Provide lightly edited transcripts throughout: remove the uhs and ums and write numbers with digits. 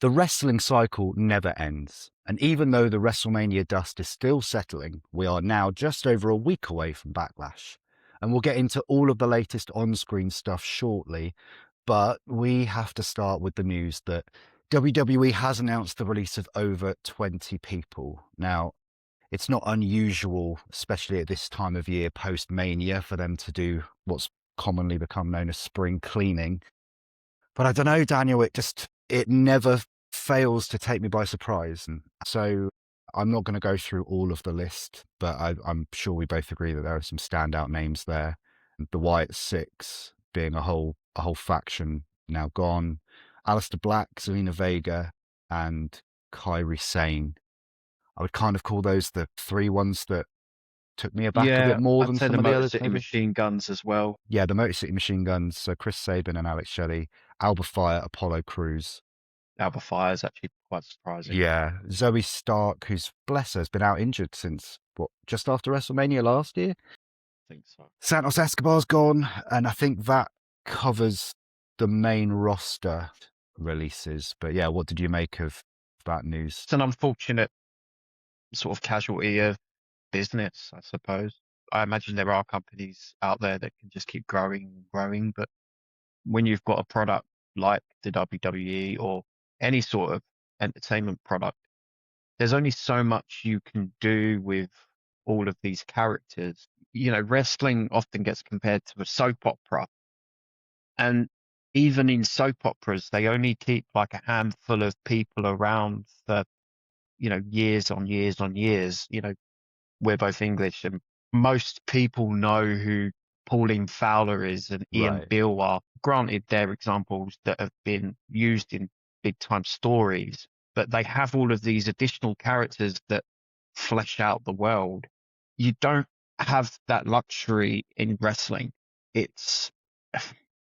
The wrestling cycle never ends. And even though the WrestleMania dust is still settling, we are now just over a week away from Backlash. And we'll get into all of the latest on-screen stuff shortly, but we have to start with the news that WWE has announced the release of over 20 people. Now, it's not unusual, especially at this time of year post-Mania, for them to do what's commonly become known as spring cleaning. But I don't know, Daniel, it never fails to take me by surprise. And so I'm not going to go through all of the list, but I'm sure we both agree that there are some standout names there. The Wyatt Six being a whole faction now gone. Aleister Black, Zelina Vega, and Kairi Sane. I would kind of call those the three ones that took me aback a bit more than I'd say some the of the Motor others. City Maybe. Machine Guns as well. Yeah, the Motor City Machine Guns. So Chris Sabin and Alex Shelley, Alba Fire, Apollo Crews. Alba Fire is actually quite surprising. Yeah, Zoe Stark, who's, bless her, has been out injured since, just after WrestleMania last year? I think so. Santos Escobar's gone, and I think that covers the main roster releases. But yeah, what did you make of that news? It's an unfortunate sort of casualty of business, I suppose. I imagine there are companies out there that can just keep growing and growing, but when you've got a product like the WWE or any sort of entertainment product, there's only so much you can do with all of these characters. Wrestling often gets compared to a soap opera. And even in soap operas, they only keep like a handful of people around for, years on years on years. We're both English, and most people know who Pauline Fowler is and Ian Right. Beale are. Granted, they're examples that have been used in big time stories, but they have all of these additional characters that flesh out the world. You don't have that luxury in wrestling. It's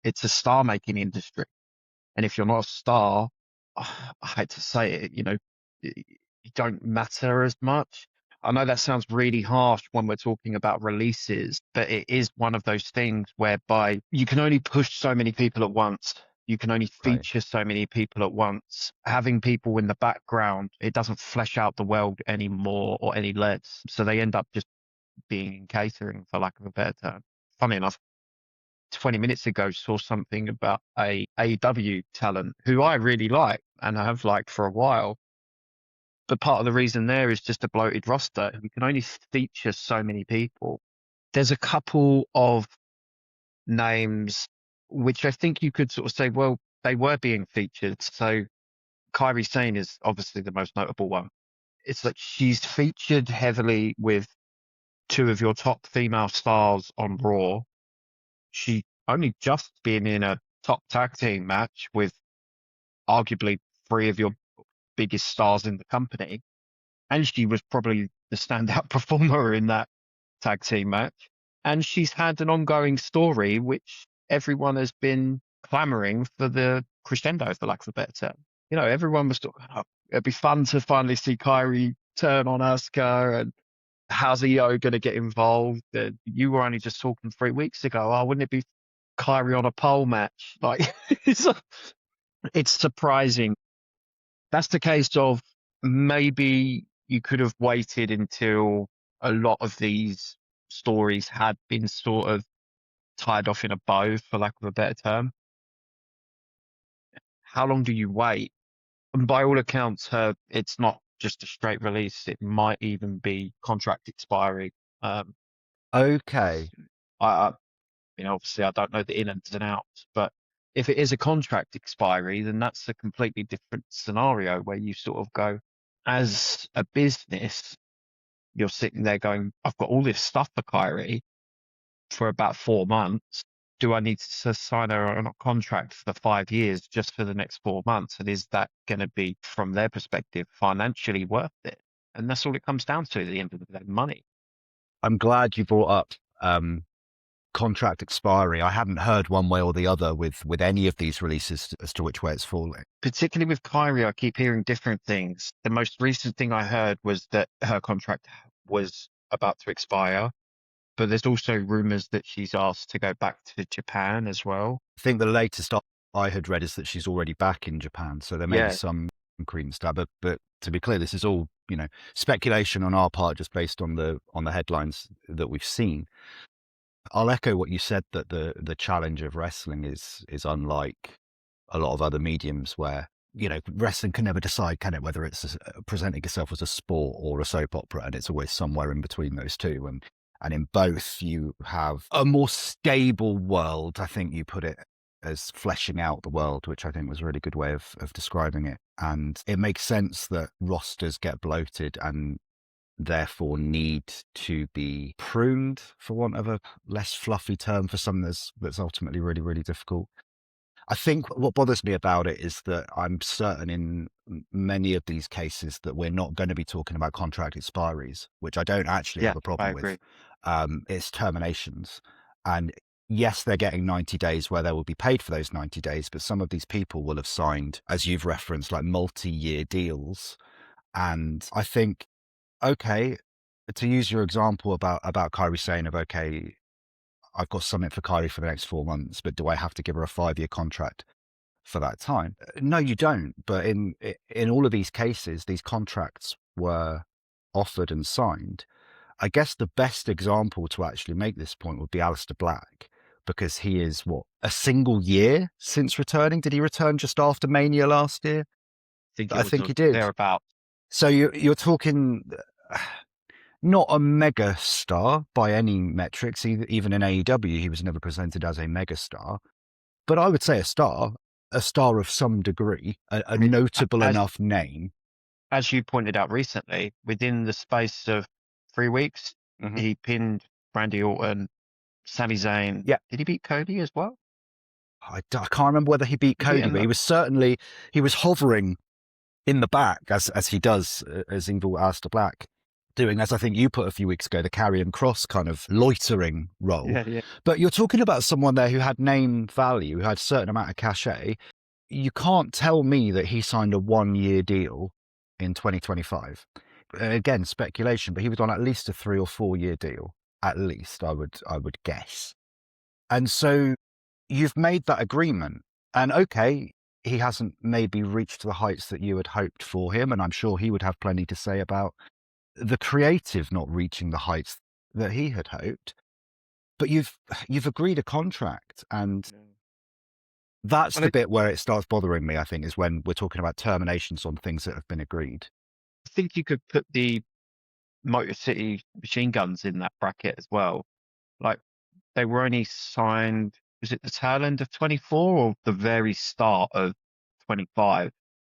a star making industry. And if you're not a star, I hate to say it, you don't matter as much. I know that sounds really harsh when we're talking about releases, but it is one of those things whereby you can only push so many people at once. You can only feature so many people at once. Having people in the background, it doesn't flesh out the world anymore or any less. So they end up just being in catering, for lack of a better term. Funny enough, 20 minutes ago saw something about a AEW talent who I really like and I have liked for a while. But part of the reason there is just a bloated roster. You can only feature so many people. There's a couple of names which I think you could sort of say, well, they were being featured. So Kairi Sane is obviously the most notable one. It's like she's featured heavily with two of your top female stars on Raw. She only just been in a top tag team match with arguably three of your biggest stars in the company. And she was probably the standout performer in that tag team match. And she's had an ongoing story, which everyone has been clamoring for the crescendo, for lack of a better term. Everyone was talking, oh, it'd be fun to finally see Kairi turn on Asuka, and how's EO going to get involved? You were only just talking 3 weeks ago. Oh, wouldn't it be Kairi on a pole match? Like, it's surprising. That's the case of maybe you could have waited until a lot of these stories had been sort of tied off in a bow, for lack of a better term. How long do you wait? And by all accounts, it's not just a straight release. It might even be contract expiry. Okay. Obviously I don't know the ins and outs, but if it is a contract expiry, then that's a completely different scenario where you sort of go, as a business, you're sitting there going, I've got all this stuff for Kairi for about 4 months. Do I need to sign her on a contract for 5 years just for the next 4 months? And is that going to be, from their perspective, financially worth it? And that's all it comes down to at the end of the day, money. I'm glad you brought up contract expiry. I hadn't heard one way or the other with any of these releases as to which way it's falling. Particularly with Kairi, I keep hearing different things. The most recent thing I heard was that her contract was about to expire, but there's also rumors that she's asked to go back to Japan as well. I think the latest I had read is that she's already back in Japan, so there may be some cream stuff. But to be clear, this is all, speculation on our part, just based on the headlines that we've seen. I'll echo what you said, that the challenge of wrestling is unlike a lot of other mediums where, wrestling can never decide, can it, whether it's presenting itself as a sport or a soap opera, and it's always somewhere in between those two. And in both, you have a more stable world, I think you put it, as fleshing out the world, which I think was a really good way of describing it. And it makes sense that rosters get bloated and therefore need to be pruned, for want of a less fluffy term, for something that's ultimately really, really difficult. I think what bothers me about it is that I'm certain in many of these cases that we're not going to be talking about contract expiries, which I don't actually have a I problem agree. with. It's terminations. And yes, they're getting 90 days where they will be paid for those 90 days, but some of these people will have signed, as you've referenced, like multi-year deals. And I think, okay, to use your example about Kairi saying of, okay, I've got something for Kairi for the next 4 months, but do I have to give her a 5-year contract for that time? No, you don't. But in all of these cases, these contracts were offered and signed. I guess the best example to actually make this point would be Aleister Black, because he is, a single year since returning? Did he return just after Mania last year? Think it I was think he did. thereabout. So you're talking not a mega star by any metrics. Even in AEW, he was never presented as a mega star. But I would say a star of some degree, a notable enough name. As you pointed out recently, within the space of 3 weeks, he pinned Randy Orton, Sami Zayn. Yeah. Did he beat Cody as well? I can't remember whether he beat Cody, but he was hovering in the back as he does as evil Aleister Black, doing, as I think you put a few weeks ago, the Karrion Kross kind of loitering role. Yeah. But you're talking about someone there who had name value, who had a certain amount of cachet. You can't tell me that he signed a 1-year deal in 2025. Again, speculation, but he was on at least a 3 or 4 year deal, at least, I would guess. And so you've made that agreement, and okay, he hasn't maybe reached the heights that you had hoped for him, and I'm sure he would have plenty to say about the creative not reaching the heights that he had hoped. But you've agreed a contract, and that's the bit where it starts bothering me, I think, is when we're talking about terminations on things that have been agreed. I think you could put the Motor City Machine Guns in that bracket as well. Like, they were only signed, was it the tail end of 24 or the very start of 25?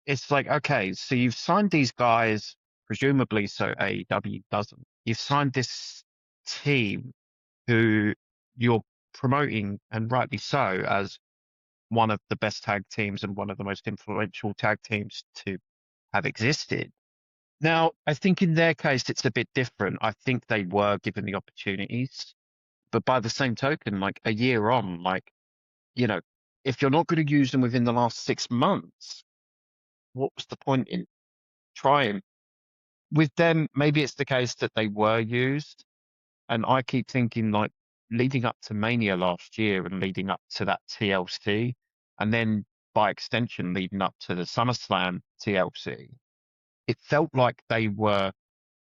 It's like, okay, so you've signed these guys, presumably so AEW doesn't. You've signed this team who you're promoting, and rightly so, as one of the best tag teams and one of the most influential tag teams to have existed. Now, I think in their case, it's a bit different. I think they were given the opportunities, but by the same token, like a year on, like, if you're not going to use them within the last 6 months, what was the point in trying? With them, maybe it's the case that they were used. And I keep thinking, like, leading up to Mania last year and leading up to that TLC, and then by extension, leading up to the SummerSlam TLC, it felt like they were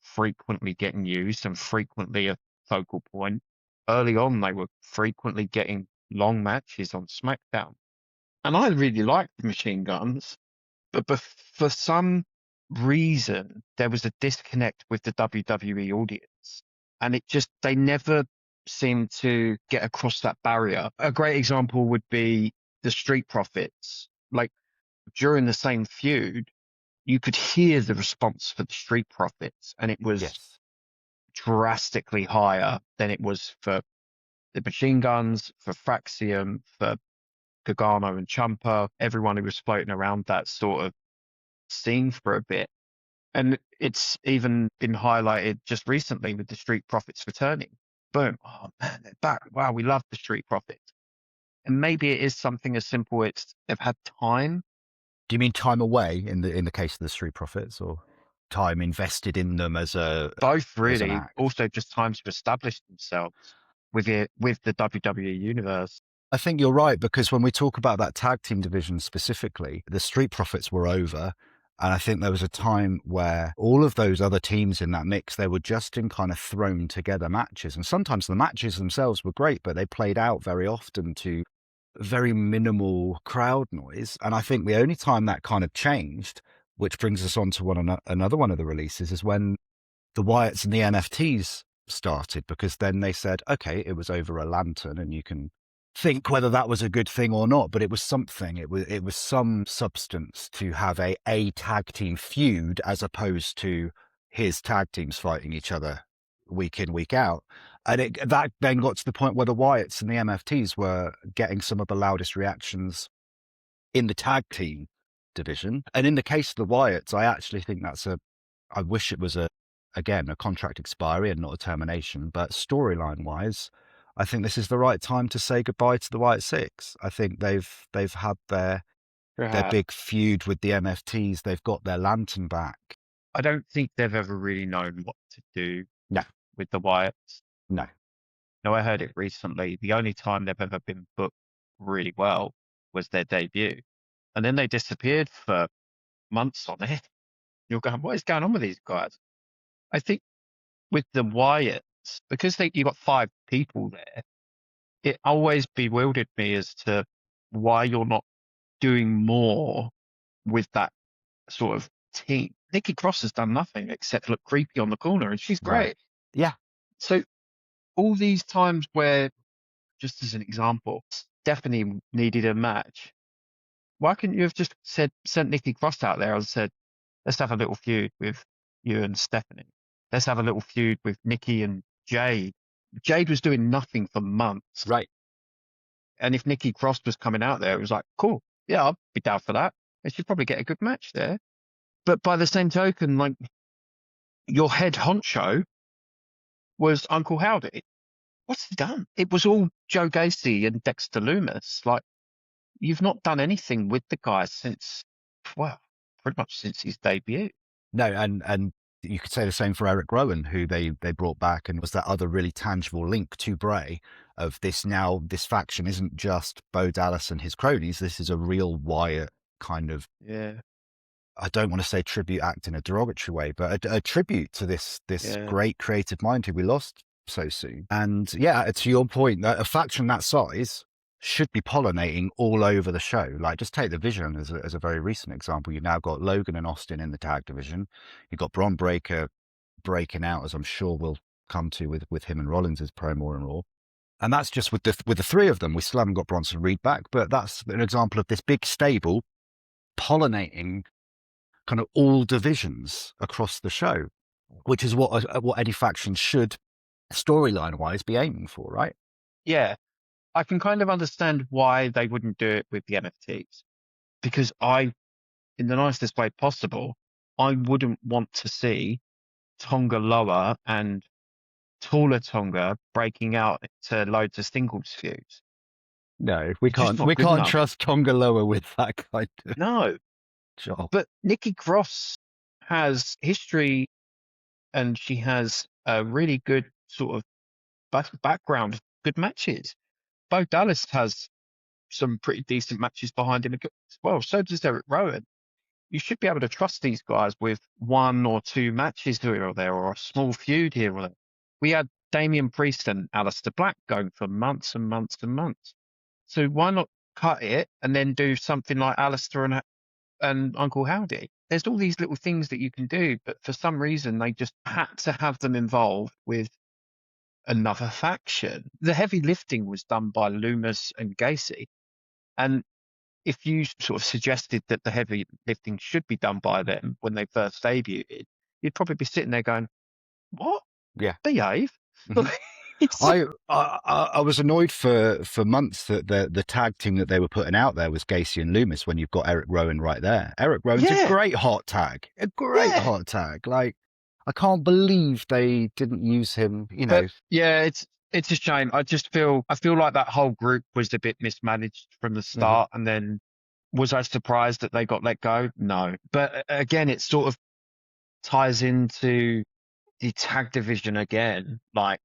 frequently getting used and frequently a focal point. Early on, they were frequently getting long matches on SmackDown. And I really liked the Machine Guns, but for some reason, there was a disconnect with the WWE audience. And they never seemed to get across that barrier. A great example would be the Street Profits. Like, during the same feud, you could hear the response for the Street Profits, and it was drastically higher than it was for the Machine Guns, for Fraxium, for Gargano and Ciampa, everyone who was floating around that sort of scene for a bit. And it's even been highlighted just recently with the Street Profits returning. Boom. Oh man, they're back. Wow, we love the Street Profits. And maybe it is something as simple as they've had time. Do you mean time away in the case of the Street Profits, or time invested in them as both, really? As also just time to establish themselves with the WWE universe. I think you're right, because when we talk about that tag team division specifically, the Street Profits were over. And I think there was a time where all of those other teams in that mix, they were just in kind of thrown together matches. And sometimes the matches themselves were great, but they played out very often to very minimal crowd noise. And I think the only time that kind of changed, which brings us on to another one of the releases, is when the Wyatts and the NFTs started, because then they said, okay, it was over a lantern, and you can think whether that was a good thing or not, but it was something. It was some substance to have a tag team feud, as opposed to his tag teams fighting each other week in, week out. And that then got to the point where the Wyatts and the MFTs were getting some of the loudest reactions in the tag team division. And in the case of the Wyatts, I actually think I wish it was again, a contract expiry and not a termination, but storyline wise, I think this is the right time to say goodbye to the Wyatt Six. I think they've had their big feud with the MFTs. They've got their lantern back. I don't think they've ever really known what to do No. with the Wyatts. No. No, I heard it recently. The only time they've ever been booked really well was their debut. And then they disappeared for months on it. You're going, what is going on with these guys? I think with the Wyatts, because you've got 5 people there, it always bewildered me as to why you're not doing more with that sort of team. Nikki Cross has done nothing except look creepy on the corner, and she's great. Right. Yeah. So all these times where, just as an example, Stephanie needed a match, why couldn't you have just sent Nikki Cross out there and said, let's have a little feud with you and Stephanie. Let's have a little feud with Nikki and Jade. Jade was doing nothing for months. Right. And if Nikki Cross was coming out there, it was like, cool, yeah, I'll be down for that. And she'd probably get a good match there. But by the same token, like, your head honcho was Uncle Howdy. What's he done? It was all Joe Gacy and Dexter Lumis. Like, you've not done anything with the guy since, well, pretty much since his debut. No, and you could say the same for Eric Rowan, who they brought back, and was that other really tangible link to Bray of this. Now this faction isn't just Bo Dallas and his cronies. This is a real Wyatt kind of, I don't want to say tribute act in a derogatory way, but a tribute to this great creative mind who we lost so soon. And yeah, to your point, that a faction that size should be pollinating all over the show. Like, just take the Vision as a very recent example. You've now got Logan and Austin in the tag division. You've got Bron Breakker breaking out, as I'm sure we'll come to with him and Rollins' promo and Raw. And that's just with the 3 of them. We still haven't got Bronson Reed back, but that's an example of this big stable pollinating kind of all divisions across the show, which is what any faction should, storyline wise, be aiming for, right? Yeah. I can kind of understand why they wouldn't do it with the NFTs, because in the nicest way possible, I wouldn't want to see Tonga Loa and taller Tonga breaking out to loads of singles feuds. No, we can't trust Tonga Loa with that kind of job. But Nikki Cross has history, and she has a really good sort of background, good matches. Bo Dallas has some pretty decent matches behind him as well. So does Eric Rowan. You should be able to trust these guys with 1 or 2 matches here or there, or a small feud here or there. We had Damian Priest and Aleister Black going for months and months and months. So why not cut it and then do something like Aleister and Uncle Howdy? There's all these little things that you can do, but for some reason they just had to have them involved with another faction. The heavy lifting was done by Lumis and Gacy. And if you sort of suggested that the heavy lifting should be done by them when they first debuted, you'd probably be sitting there going, what? Yeah. Behave. I was annoyed for months that the tag team that they were putting out there was Gacy and Lumis, when you've got Eric Rowan right there. Eric Rowan's a great hot tag. Hot tag. Like, I can't believe they didn't use him, you know. But, yeah, it's a shame. I feel like that whole group was a bit mismanaged from the start. And then, was I surprised that they got let go? No. But again, it sort of ties into the tag division again. Like,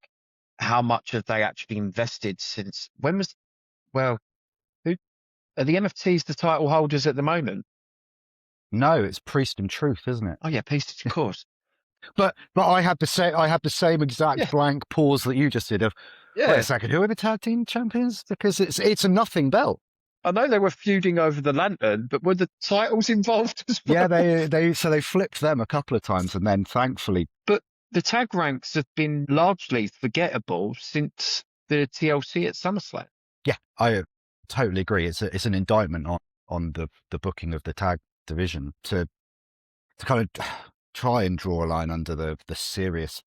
how much have they actually invested since who are the NFTs the title holders at the moment? No, it's Priest and Truth, isn't it? Oh yeah, Peace, of course. But I had the same exact Yeah. blank pause that you just did of, wait a Yeah. second, who are the tag team champions? Because it's a nothing belt. I know they were feuding over the lantern, but were the titles involved as well? Yeah, they flipped them a couple of times, and then thankfully, But the tag ranks have been largely forgettable since the TLC at SummerSlam. yeah, I totally agree. It's an indictment on the booking of the tag division to kind of try and draw a line under the serious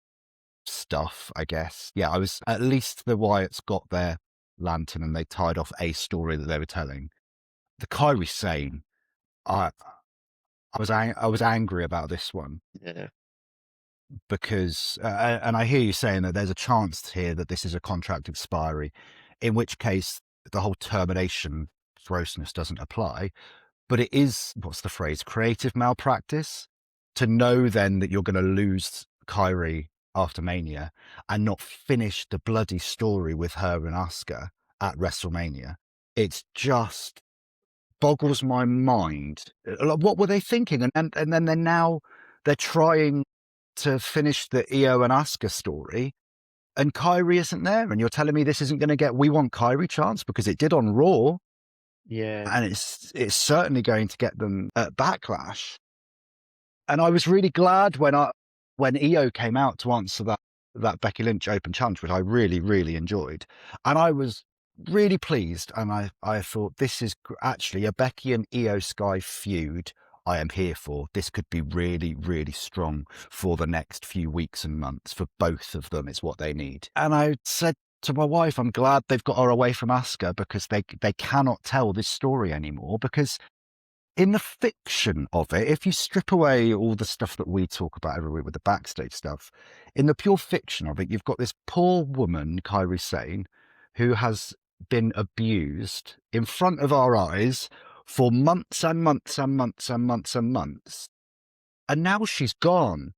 stuff, I guess. Yeah, I was at least the Wyatts got their lantern and they tied off a story that they were telling. The Kairi Sane, I was angry about this one Yeah. because, and I hear you saying that there's a chance here that this is a contract expiry, in which case the whole termination grossness doesn't apply. But it is, what's the phrase, creative malpractice to know then that you're going to lose Kairi after Mania and not finish the bloody story with her and Asuka at WrestleMania. It's just boggles my mind. What were they thinking? And then they're trying to finish the Io and Asuka story, and Kairi isn't there. And you're telling me this isn't going to get We Want Kairi chance because it did on Raw, Yeah. and it's certainly going to get them at Backlash. And I was really glad when Io came out to answer that Becky Lynch open challenge, which I really, really enjoyed. And I was really pleased. And I thought, this is actually a Becky and Io Sky feud I am here for. This could be really, really strong for the next few weeks and months for both of them. It's what they need. And I said to my wife, I'm glad they've got her away from Asuka because they cannot tell this story anymore, because in the fiction of it, if you strip away all the stuff that we talk about every week with the backstage stuff, in the pure fiction of it, you've got this poor woman, Kairi Sane, who has been abused in front of our eyes for months and months and months and months and months. And now she's gone.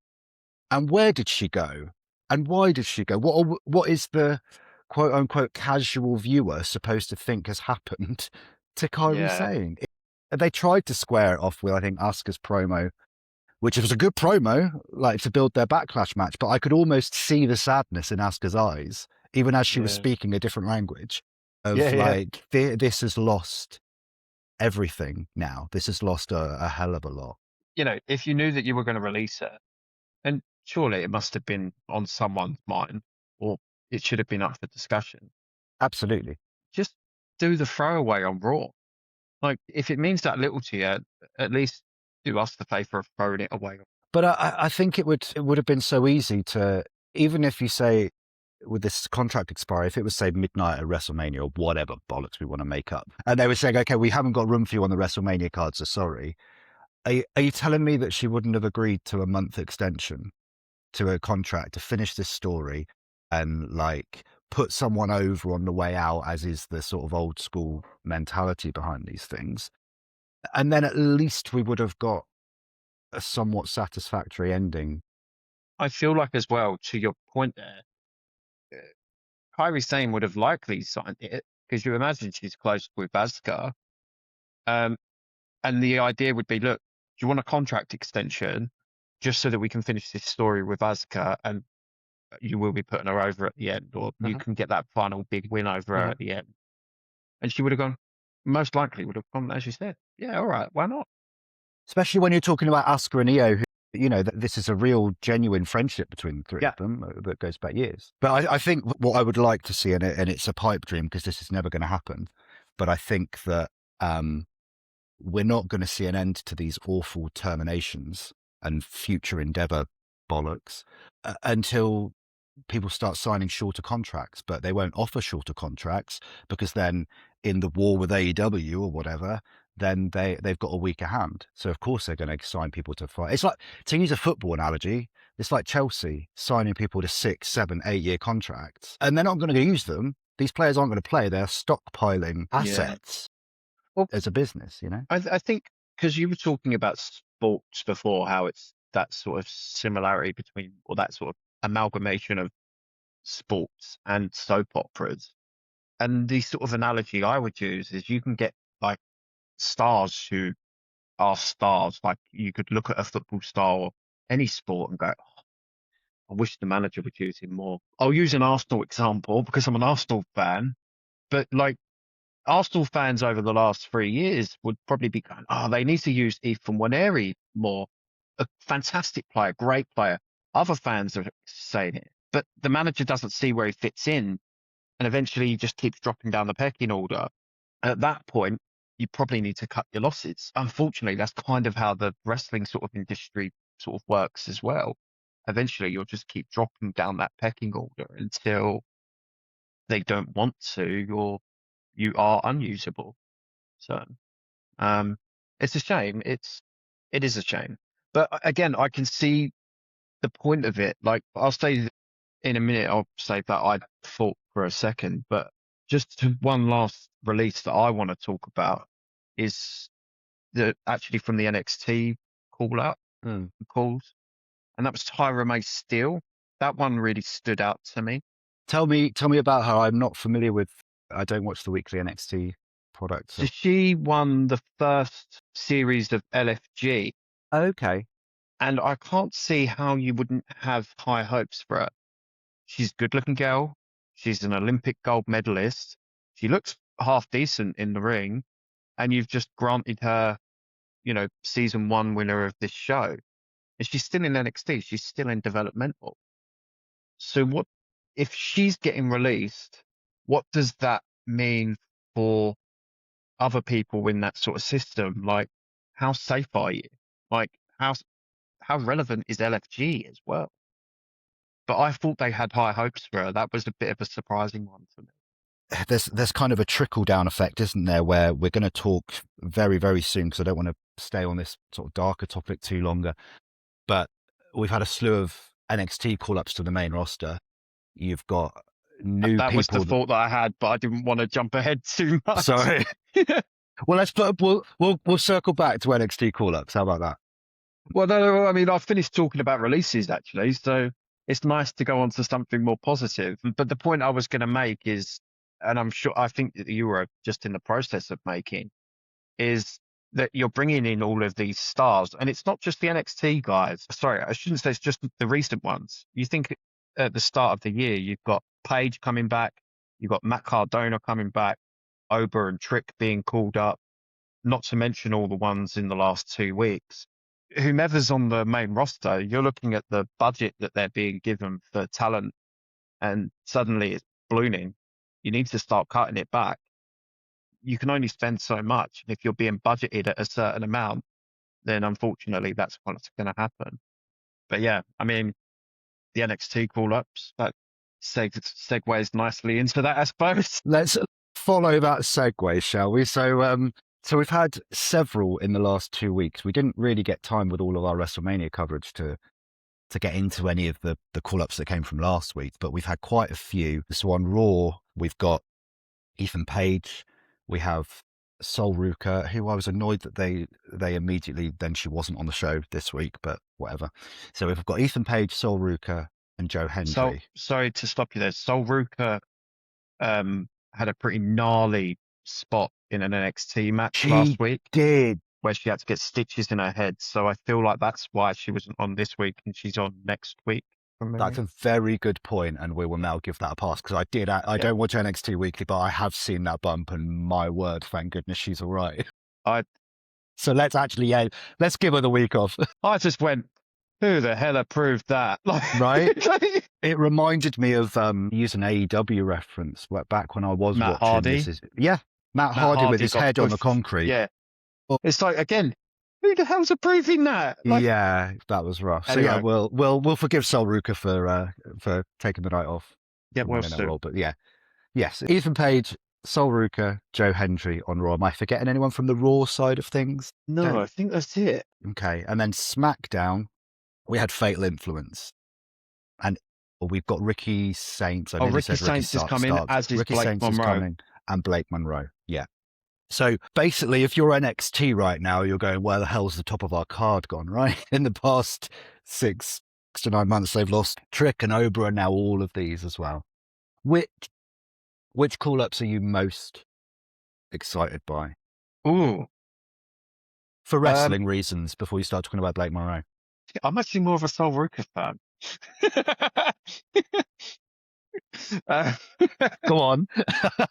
And where did she go? And why did she go? What is the quote unquote casual viewer supposed to think has happened to Kairi Sane? They tried to square it off with, I think, Asuka's promo, which was a good promo, like to build their Backlash match. But I could almost see the sadness in Asuka's eyes, even as she was speaking a different language, of this has lost everything now. This has lost a hell of a lot. You know, if you knew that you were going to release it, and surely it must have been on someone's mind, or it should have been up for discussion. Absolutely. Just do the throwaway on Raw. Like, if it means that little to you, at least do us the favour of throwing it away. But I think it would have been so easy to, even if you say with this contract expiry, if it was say midnight at WrestleMania or whatever bollocks we want to make up, and they were saying, okay, we haven't got room for you on the WrestleMania card, so sorry. Are you telling me that she wouldn't have agreed to a month extension to a contract to finish this story and like put someone over on the way out, as is the sort of old school mentality behind these things? And then at least we would have got a somewhat satisfactory ending. I feel like as well, to your point there, Kairi Sane would have likely signed it because you imagine she's close with Asuka. And the idea would be, look, do you want a contract extension just so that we can finish this story with Asuka and you will be putting her over at the end, or you can get that final big win over her at the end? And she would have gone, most likely would have gone, as you said, yeah, all right, why not? Especially when you're talking about Asuka and Io, who, you know, this is a real genuine friendship between the three of them that goes back years. But I think what I would like to see in it, and it's a pipe dream because this is never going to happen, but I think that we're not going to see an end to these awful terminations and future Endeavour bollocks until people start signing shorter contracts. But they won't offer shorter contracts because then in the war with AEW or whatever, then they've got a weaker hand. So of course they're going to sign people to fight. It's like, to use a football analogy, it's like Chelsea signing people to 6, 7, 8-year contracts, and they're not going to use them. These players aren't going to play. They're stockpiling assets as a business, you know? I think because you were talking about sports before, how it's that sort of similarity between, or that sort of amalgamation of sports and soap operas. And the sort of analogy I would use is you can get like stars who are stars. Like you could look at a football star or any sport and go, "Oh, I wish the manager would use him more." I'll use an Arsenal example because I'm an Arsenal fan, but like Arsenal fans over the last 3 years would probably be going, "Oh, they need to use Ethan Waneri more. A fantastic player, great player." Other fans are saying it, but the manager doesn't see where he fits in, and eventually he just keeps dropping down the pecking order. At that point, you probably need to cut your losses. Unfortunately, that's kind of how the wrestling sort of industry sort of works as well. Eventually, you'll just keep dropping down that pecking order until they don't want to, or you are unusable. So, um, it's a shame. It is a shame. But again, I can see the point of it. Like I'll say in a minute, I'll say that I thought for a second, but just one last release that I want to talk about is actually from the NXT call out calls, and that was Tyra May Steele. That one really stood out to me. Tell me about her. I'm not familiar with. I don't watch the weekly NXT product. So she won the first series of LFG, Okay. and I can't see how you wouldn't have high hopes for her. She's a good-looking girl. She's an Olympic gold medalist. She looks half decent in the ring, and you've just granted her, season 1 winner of this show. And she's still in NXT. She's still in developmental. So what if she's getting released? What does that mean for other people in that sort of system? Like, how safe are you? Like, how relevant is LFG as well? But I thought they had high hopes for her. That was a bit of a surprising one for me. There's kind of a trickle down effect, isn't there, where we're going to talk very, very soon, because I don't want to stay on this sort of darker topic too longer. But we've had a slew of NXT call ups to the main roster. You've got new That was the people. thought that I had, but I didn't want to jump ahead too much. Sorry. Well, we'll circle back to NXT call ups. How about that? Well, no, I mean, I've finished talking about releases actually, so it's nice to go on to something more positive. But the point I was going to make is, and I think that you were just in the process of making, is that you're bringing in all of these stars, and it's not just the NXT guys. Sorry, I shouldn't say it's just the recent ones. You think at the start of the year, you've got Paige coming back, you've got Matt Cardona coming back, Ober and Trick being called up, not to mention all the ones in the last 2 weeks. Whomever's on the main roster, you're looking at the budget that they're being given for talent, and suddenly it's ballooning. You need to start cutting it back. You can only spend so much. And if you're being budgeted at a certain amount, then unfortunately that's what's going to happen. But yeah, I mean, the NXT call-ups, that segues nicely into that, I suppose. Let's follow that segue, shall we? So we've had several in the last 2 weeks. We didn't really get time with all of our WrestleMania coverage to get into any of the call-ups that came from last week, but we've had quite a few. So on Raw, we've got Ethan Page, we have Sol Ruka, who I was annoyed that they immediately, then she wasn't on the show this week, but whatever. So we've got Ethan Page, Sol Ruka, and Joe Hendry. So, sorry to stop you there. Sol Ruka had a pretty gnarly spot in an NXT match last week. Did. Where she had to get stitches in her head. So I feel like that's why she wasn't on this week and she's on next week. That's a very good point, and we will now give that a pass, because I don't watch NXT weekly, but I have seen that bump, and my word, thank goodness she's all right. So let's give her the week off. I just went, who the hell approved that? Right? It reminded me of using AEW reference back when I was Matt watching Hardy. this. Matt Hardy with his head on the concrete. Yeah. It's like, again, who the hell's approving that? Yeah, that was rough. Anyway. So yeah, we'll forgive Sol Ruka for taking the night off. Yeah, well, so. But yeah, yes, Ethan Page, Sol Ruka, Joe Hendry on Raw. Am I forgetting anyone from the Raw side of things? No, I think that's it. Okay, and then SmackDown, we had Fatal Influence, and we've got Ricky Saints. Ricky Saints is coming, as is Blake Monroe. And Blake Monroe. Yeah. So basically, if you're NXT right now, you're going, where the hell's the top of our card gone, right? In the past 6 to 9 months, they've lost Trick and Ober, and now all of these as well. Which call-ups are you most excited by? Ooh. For wrestling reasons, before you start talking about Blake Monroe. I'm actually more of a Sol Ruka fan. Go on.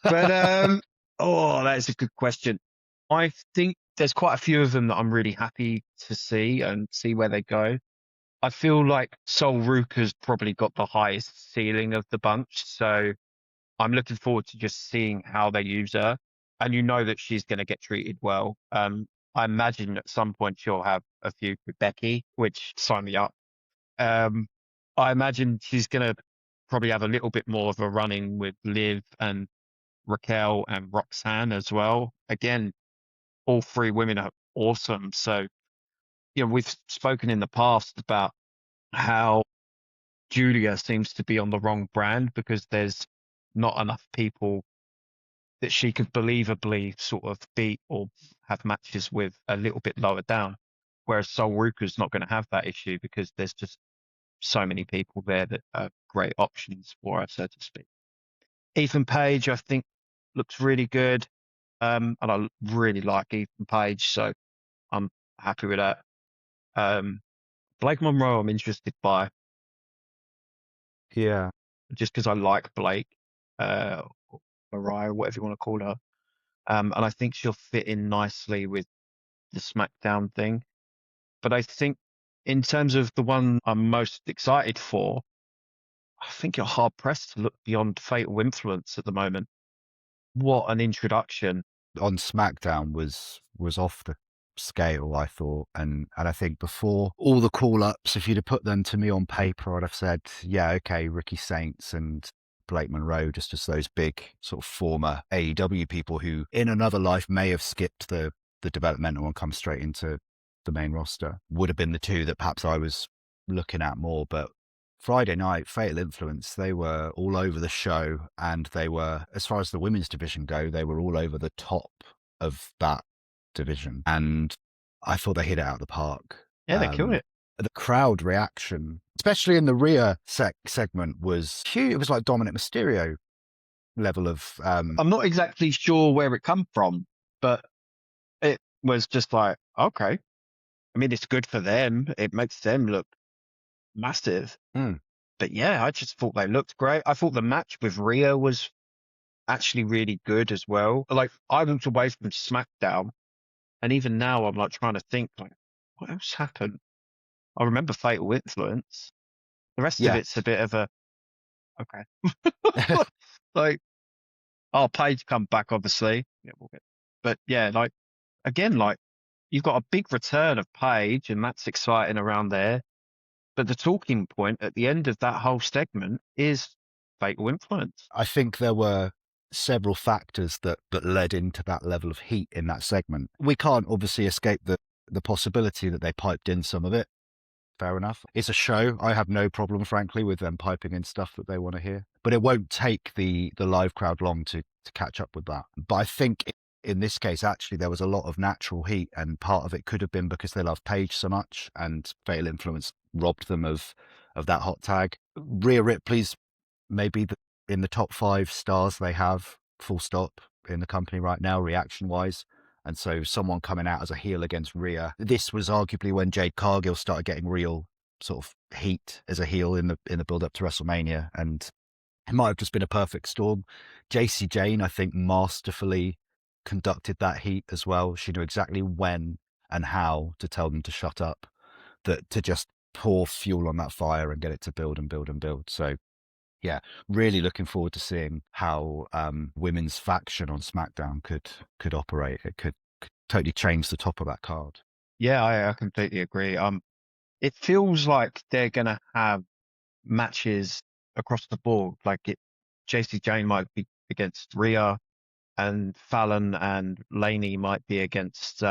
But oh, that is a good question. I think there's quite a few of them that I'm really happy to see and see where they go. I feel like Sol Ruka's probably got the highest ceiling of the bunch, so I'm looking forward to just seeing how they use her. And you know that she's going to get treated well. I imagine at some point she'll have a feud with Becky, which sign me up. I imagine she's going to probably have a little bit more of a run-in with Liv and Raquel and Roxanne as well. Again, all three women are awesome. So, we've spoken in the past about how Julia seems to be on the wrong brand because there's not enough people that she could believably sort of beat or have matches with a little bit lower down. Whereas Sol Ruka's not going to have that issue because there's just so many people there that are great options for her, so to speak. Ethan Page, I think, looks really good. And I really like Ethan Page, so I'm happy with that. Blake Monroe, I'm interested by Yeah. just because I like Blake, or Mariah, whatever you want to call her. And I think she'll fit in nicely with the SmackDown thing. But I think in terms of the one I'm most excited for, I think you're hard pressed to look beyond Fatal Influence at the moment. What an introduction. On SmackDown was off the scale, I thought, and I think before all the call-ups, if you'd have put them to me on paper, I'd have said, yeah, okay, Ricky Saints and Blake Monroe, just as those big sort of former AEW people who in another life may have skipped the developmental and come straight into the main roster, would have been the two that perhaps I was looking at more. But Friday night, Fatal Influence, they were all over the show, and they were, as far as the women's division go, they were all over the top of that division. And I thought they hit it out of the park. Yeah, they killed it. The crowd reaction, especially in the Rhea segment, was huge. It was like Dominic Mysterio level of... I'm not exactly sure where it come from, but it was just like, okay. I mean, it's good for them. It makes them look massive. But yeah, I just thought they looked great. I thought the match with Rhea was actually really good as well. Like, I walked away from SmackDown, and even now I'm like trying to think, like, what else happened? I remember Fatal Influence. The rest of it's a bit of a okay. Like, Paige come back, obviously. Yeah, but yeah, like, again, like, you've got a big return of Paige, and that's exciting around there. But the talking point at the end of that whole segment is Fatal Influence. I think there were several factors that led into that level of heat in that segment. We can't obviously escape the possibility that they piped in some of it. Fair enough. It's a show. I have no problem, frankly, with them piping in stuff that they want to hear. But it won't take the live crowd long to catch up with that. But I think in this case, actually, there was a lot of natural heat, and part of it could have been because they love Paige so much, and Fatal Influence robbed them of that hot tag. Rhea Ripley's maybe in the top 5 stars they have, full stop, in the company right now, reaction-wise. And so someone coming out as a heel against Rhea, this was arguably when Jade Cargill started getting real sort of heat as a heel in the build-up to WrestleMania. And it might have just been a perfect storm. JC Jane, I think, masterfully conducted that heat as well. She knew exactly when and how to tell them to shut up, that to just pour fuel on that fire and get it to build and build and build. So yeah, really looking forward to seeing how women's faction on SmackDown could operate. It could totally change the top of that card. Yeah, I completely agree. It feels like they're gonna have matches across the board. Like JC Jane might be against Rhea, and Fallon and Laney might be against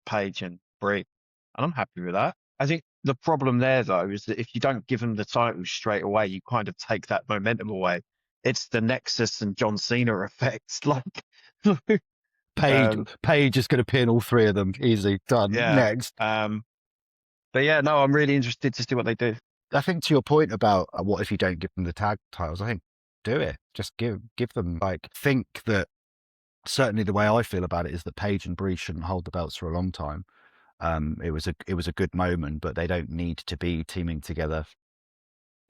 Paige and Brie, and I'm happy with that. I think the problem there, though, is that if you don't give them the titles straight away, you kind of take that momentum away. It's the Nexus and John Cena effect. Like, Paige is going to pin all 3 of them. Easy. Done. Yeah. Next. But yeah, no, I'm really interested to see what they do. I think to your point about what if you don't give them the tag titles, I think do it. Just give them, like, think that certainly the way I feel about it is that Paige and Brie shouldn't hold the belts for a long time. It was a good moment, but they don't need to be teaming together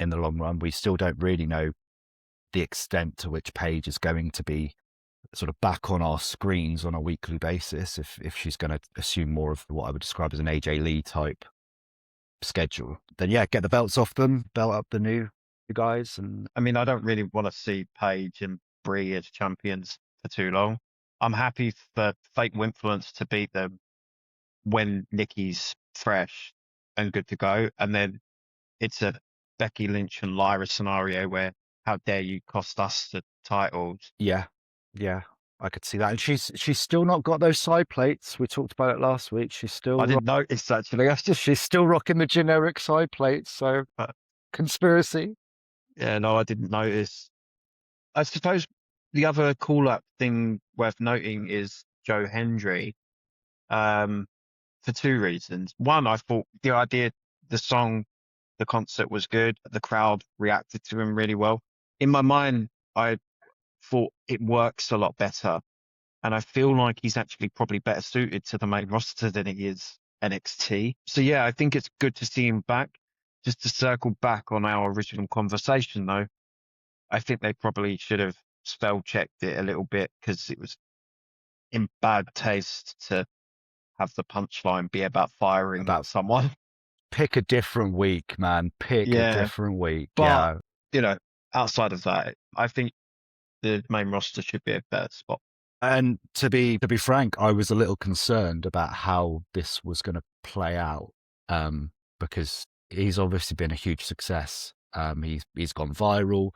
in the long run. We still don't really know the extent to which Paige is going to be sort of back on our screens on a weekly basis, if she's going to assume more of what I would describe as an AJ Lee type schedule. Then yeah, get the belts off them, belt up the new guys, and I mean, I don't really want to see Paige and Brie as champions for too long. I'm happy for Fake Influence to beat them when Nikki's fresh and good to go, and then it's a Becky Lynch and Lyra scenario where how dare you cost us the titles? yeah, I could see that. And she's still not got those side plates. We talked about it last week. I didn't notice actually. She's still rocking the generic side plates. So conspiracy. Yeah, no, I didn't notice. I suppose the other call-up thing worth noting is Joe Hendry, for two reasons. One, I thought the song, the concert was good. The crowd reacted to him really well. In my mind, I thought it works a lot better. And I feel like he's actually probably better suited to the main roster than he is NXT. So yeah, I think it's good to see him back. Just to circle back on our original conversation though, I think they probably should have spell checked it a little bit because it was in bad taste to have the punchline be about firing someone. Pick a different week, man. Pick a different week. But, you know, outside of that, I think the main roster should be a better spot. And to be frank, I was a little concerned about how this was going to play out, because he's obviously been a huge success. He's gone viral.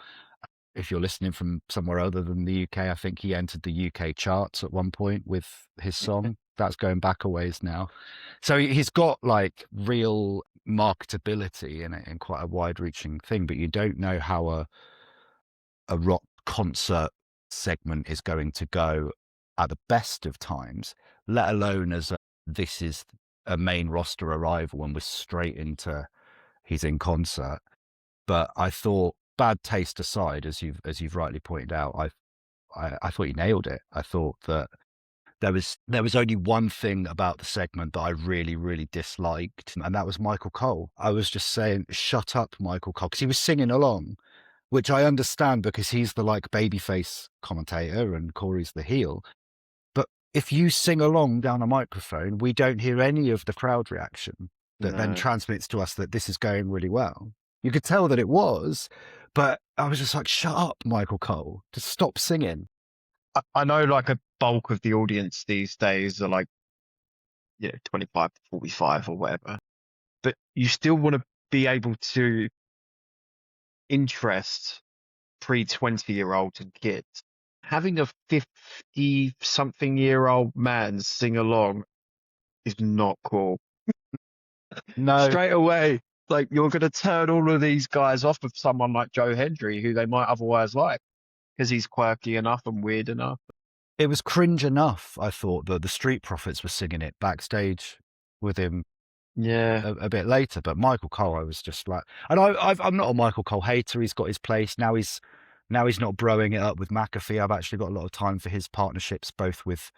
If you're listening from somewhere other than the UK, I think he entered the UK charts at one point with his song. That's going back a ways now. So he's got like real marketability in quite a wide-reaching thing, but you don't know how a rock concert segment is going to go at the best of times, let alone as this is a main roster arrival and we're straight into he's in concert. But I thought, bad taste aside, as you've rightly pointed out, I thought he nailed it. I thought that there was only one thing about the segment that I really, really disliked, and that was Michael Cole. I was just saying, shut up, Michael Cole, because he was singing along, which I understand because he's the like babyface commentator and Corey's the heel. But if you sing along down a microphone, we don't hear any of the crowd reaction that then transmits to us that this is going really well. You could tell that it was, but I was just like, shut up, Michael Cole, just stop singing. I know like a bulk of the audience these days are like, 25 to 45 or whatever, but you still want to be able to interest pre-20-year-olds and kids. Having a 50-something-year-old man sing along is not cool. No. Straight away, like you're going to turn all of these guys off of someone like Joe Hendry, who they might otherwise like, because he's quirky enough and weird enough. It was cringe enough, I thought, that the Street Profits were singing it backstage with him a bit later. But Michael Cole, I was just like, and I'm not a Michael Cole hater. He's got his place. Now he's not broing it up with McAfee. I've actually got a lot of time for his partnerships, both with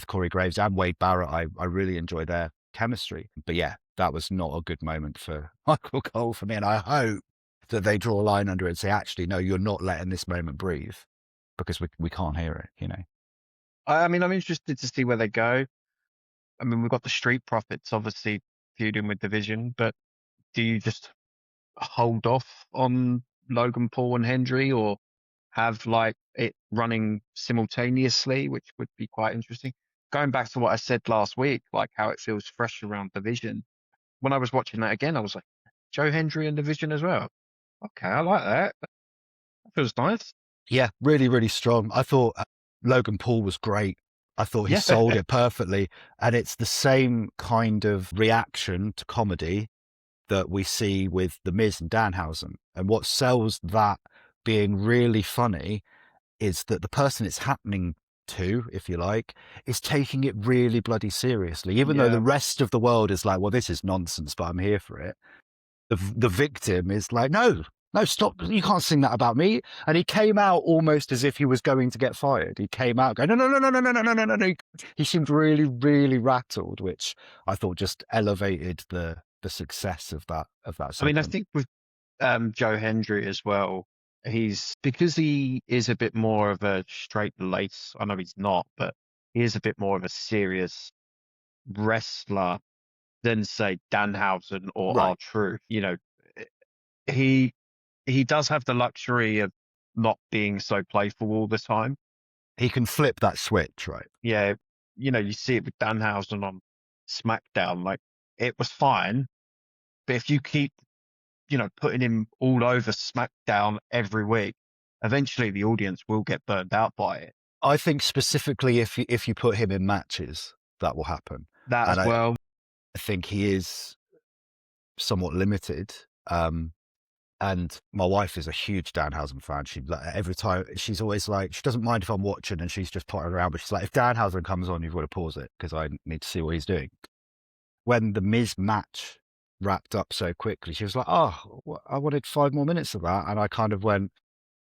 Corey Graves and Wade Barrett. I really enjoy their chemistry. But yeah, that was not a good moment for Michael Cole for me. And I hope that they draw a line under it and say, actually, no, you're not letting this moment breathe, because we can't hear it, I mean, I'm interested to see where they go. I mean, we've got the Street Profits obviously feuding with Division, but do you just hold off on Logan Paul and Hendry, or have like it running simultaneously, which would be quite interesting? Going back to what I said last week, like how it feels fresh around Division. When I was watching that again, I was like, Joe Hendry and Division as well. Okay, I like that. That feels nice. Yeah, really, really strong. I thought Logan Paul was great. I thought he sold it perfectly. And it's the same kind of reaction to comedy that we see with The Miz and Danhausen. And what sells that being really funny is that the person it's happening to, if you like, is taking it really bloody seriously. Even though the rest of the world is like, well, this is nonsense, but I'm here for it. The victim is like, no, No, stop. You can't sing that about me. And he came out almost as if he was going to get fired. He came out going, no, no, no, no, no, no, no, no, no, no. He seemed really, really rattled, which I thought just elevated the success of that I mean, I segment. think with Joe Hendry as well, because he is a bit more of a straight lace. I know he's not, but he is a bit more of a serious wrestler than say Danhausen or Right. R-Truth. He he does have the luxury of not being so playful all the time. He can flip that switch, right? Yeah, you see it with Danhausen on SmackDown. Like, it was fine, but if you keep, putting him all over SmackDown every week, eventually the audience will get burned out by it. I think specifically if you put him in matches, that will happen. That as And I well. think he is somewhat limited. And my wife is a huge Danhausen fan. She every time she's always like, she doesn't mind if I'm watching and she's just pottering around, but she's like, if Danhausen comes on, you've got to pause it because I need to see what he's doing. When the Miz match wrapped up so quickly, she was like, oh, I wanted 5 more minutes of that. And I kind of went,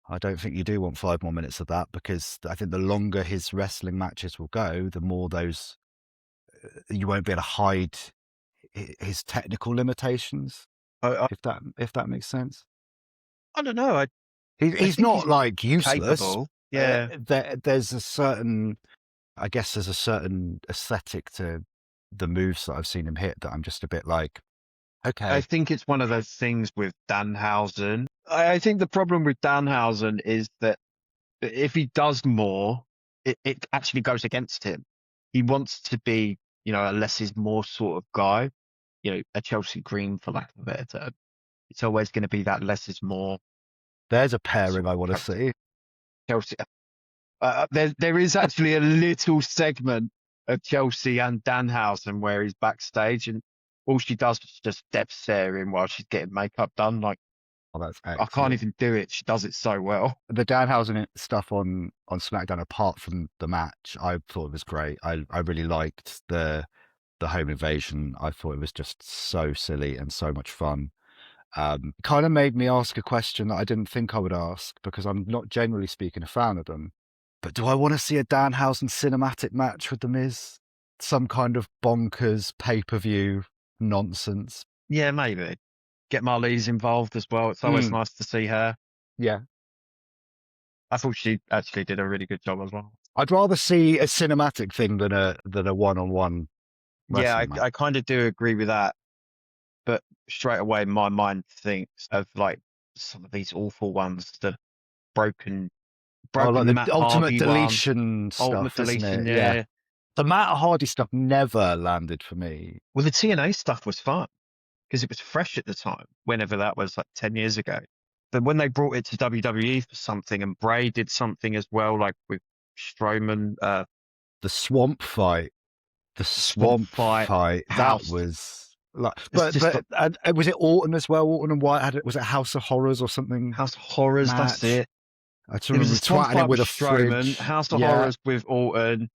I don't think you do want 5 more minutes of that, because I think the longer his wrestling matches will go, the more those you won't be able to hide his technical limitations. I, I, If that makes sense. I don't know. I He's think he's not like useless. capable. Yeah. There's a certain, I guess there's a certain aesthetic to the moves that I've seen him hit that I'm just a bit like, okay. I think it's one of those things with Danhausen. I think the problem with Danhausen is that if he does more, it actually goes against him. He wants to be, a less is more sort of guy, a Chelsea Green, for lack of a better term. It's always going to be that less is more. There's a pairing I want to see. Chelsea. There is actually a little segment of Chelsea and Danhausen where he's backstage and all she does is just depth stare him while she's getting makeup done. Like, Oh, that's I excellent. can't even do it. She does it so well. The Danhausen stuff on SmackDown, apart from the match, I thought it was great. I really liked the home invasion. I thought it was just so silly and so much fun. Kind of made me ask a question that I didn't think I would ask, because I'm not generally speaking a fan of them. But do I want to see a Danhausen cinematic match with The Miz? Some kind of bonkers pay-per-view nonsense? Yeah, maybe. Get Marlies involved as well. It's always nice to see her. Yeah. I thought she actually did a really good job as well. I'd rather see a cinematic thing than a one-on-one Yeah, match. I kind of do agree with that. But straight away, my mind thinks of like some of these awful ones, the broken like Matt the ultimate Hardy deletion stuff, ultimate deletion, isn't it? yeah. The Matt Hardy stuff never landed for me. Well, the TNA stuff was fun because it was fresh at the time, whenever that was, like 10 years ago. But when they brought it to WWE for something, and Bray did something as well, like with Strowman, The swamp fight. The swamp fight. That was like, but was it Orton as well? Orton and Wyatt had it. Was it House of Horrors or something? House of Horrors, match? that's it. I just It was remember a swamp twatting fight him with a Strowman, fridge. House of Horrors with Orton.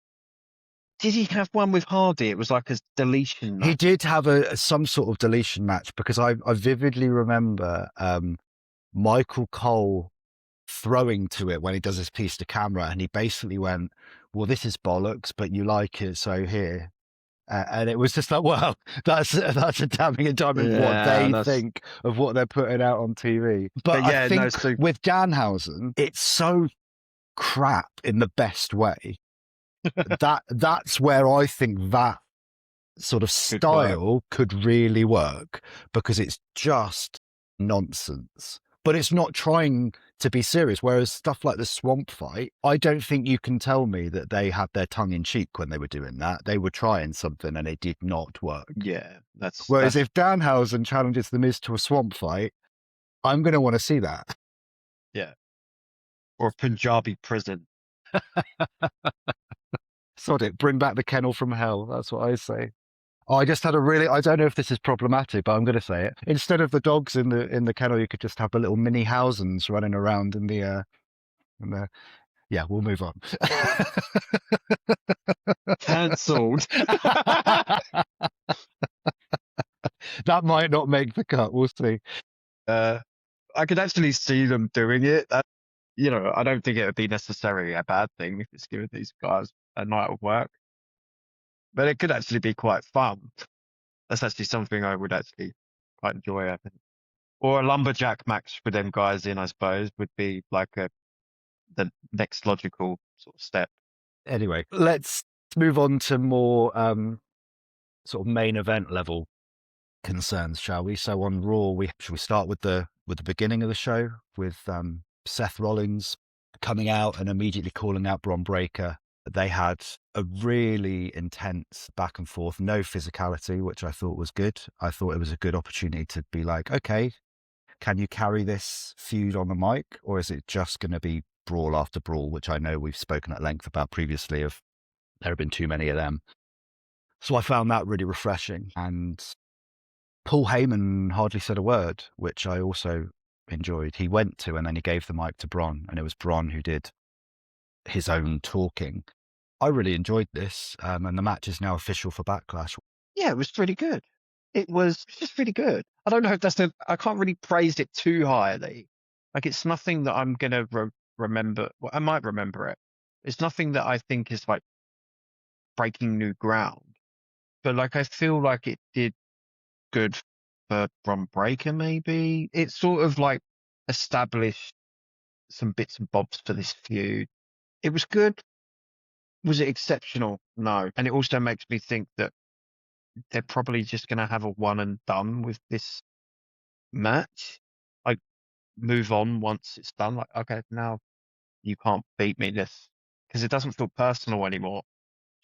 Did he have one with Hardy? It was like a deletion match. He did have some sort of deletion match, because I vividly remember Michael Cole throwing to it when he does his piece to camera, and he basically went, well, this is bollocks, but you like it, so here. And it was just like, well, that's a damning indictment of what they think of what they're putting out on TV. But yeah, I think with Danhausen, it's so crap in the best way. That's where I think that sort of style could really work, because it's just nonsense. But it's not trying to be serious. Whereas stuff like the swamp fight, I don't think you can tell me that they had their tongue in cheek when they were doing that. They were trying something and it did not work. Yeah, Whereas if Danhausen challenges The Miz to a swamp fight, I'm going to want to see that. Yeah. Or Punjabi prison. Sod it, bring back the kennel from hell. That's what I say. I just had I don't know if this is problematic, but I'm going to say it. Instead of the dogs in the kennel, you could just have the little mini Hausens running around in the yeah, we'll move on. Cancelled. That might not make the cut. We'll see. I could actually see them doing it. You know, I don't think it would be necessarily a bad thing if it's giving these guys a night of work, but it could actually be quite fun. That's actually something I would actually quite enjoy, I think. Or a lumberjack match with them guys in, I suppose, would be like the next logical sort of step. Anyway, let's move on to more sort of main event level concerns, shall we? So on Raw, should we start with the beginning of the show with Seth Rollins coming out and immediately calling out Bron Breakker. They had a really intense back and forth, no physicality, which I thought was good. I thought it was a good opportunity to be like, okay, can you carry this feud on the mic, or is it just going to be brawl after brawl, which I know we've spoken at length about previously, of there have been too many of them. So I found that really refreshing. And Paul Heyman hardly said a word, which I also enjoyed. He went to, and then he gave the mic to Bron, and it was Bron who did his own talking. I really enjoyed this, and the match is now official for Backlash. Yeah, it was pretty good. It was just really good. I don't know if I can't really praise it too highly. Like, it's nothing that I'm going to remember. Well, I might remember it. It's nothing that I think is like breaking new ground. But like, I feel like it did good for Bron Breakker, maybe. It sort of like established some bits and bobs for this feud. It was good. Was it exceptional? No. And it also makes me think that they're probably just going to have a one and done with this match. Like, move on once it's done. Like, okay, now you can't beat me this, because it doesn't feel personal anymore.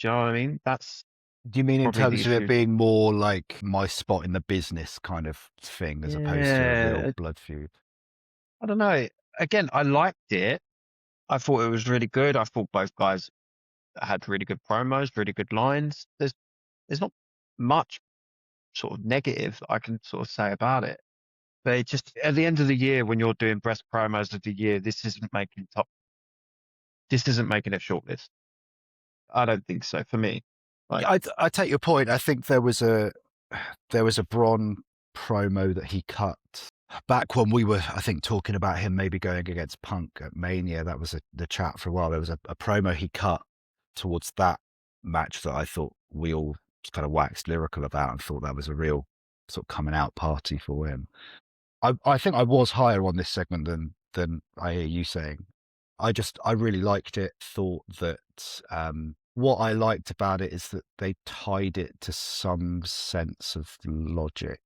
Do you know what I mean? That's Do you mean in probably the terms of it issue. being more like my spot in the business kind of thing, as opposed to a real Yeah, blood feud? I don't know. Again, I liked it. I thought it was really good. I thought both guys had really good promos, really good lines. There's not much sort of negative that I can sort of say about it. But it just, at the end of the year, when you're doing best promos of the year, this isn't making top. This isn't making a shortlist. I don't think so for me. Like, I take your point. I think there was a Bron promo that he cut back when we were, I think, talking about him maybe going against Punk at Mania. That was the chat for a while. There was a promo he cut towards that match that I thought we all kind of waxed lyrical about and thought that was a real sort of coming out party for him. I think I was higher on this segment than I hear you saying. I really liked it. Thought that what I liked about it is that they tied it to some sense of logic,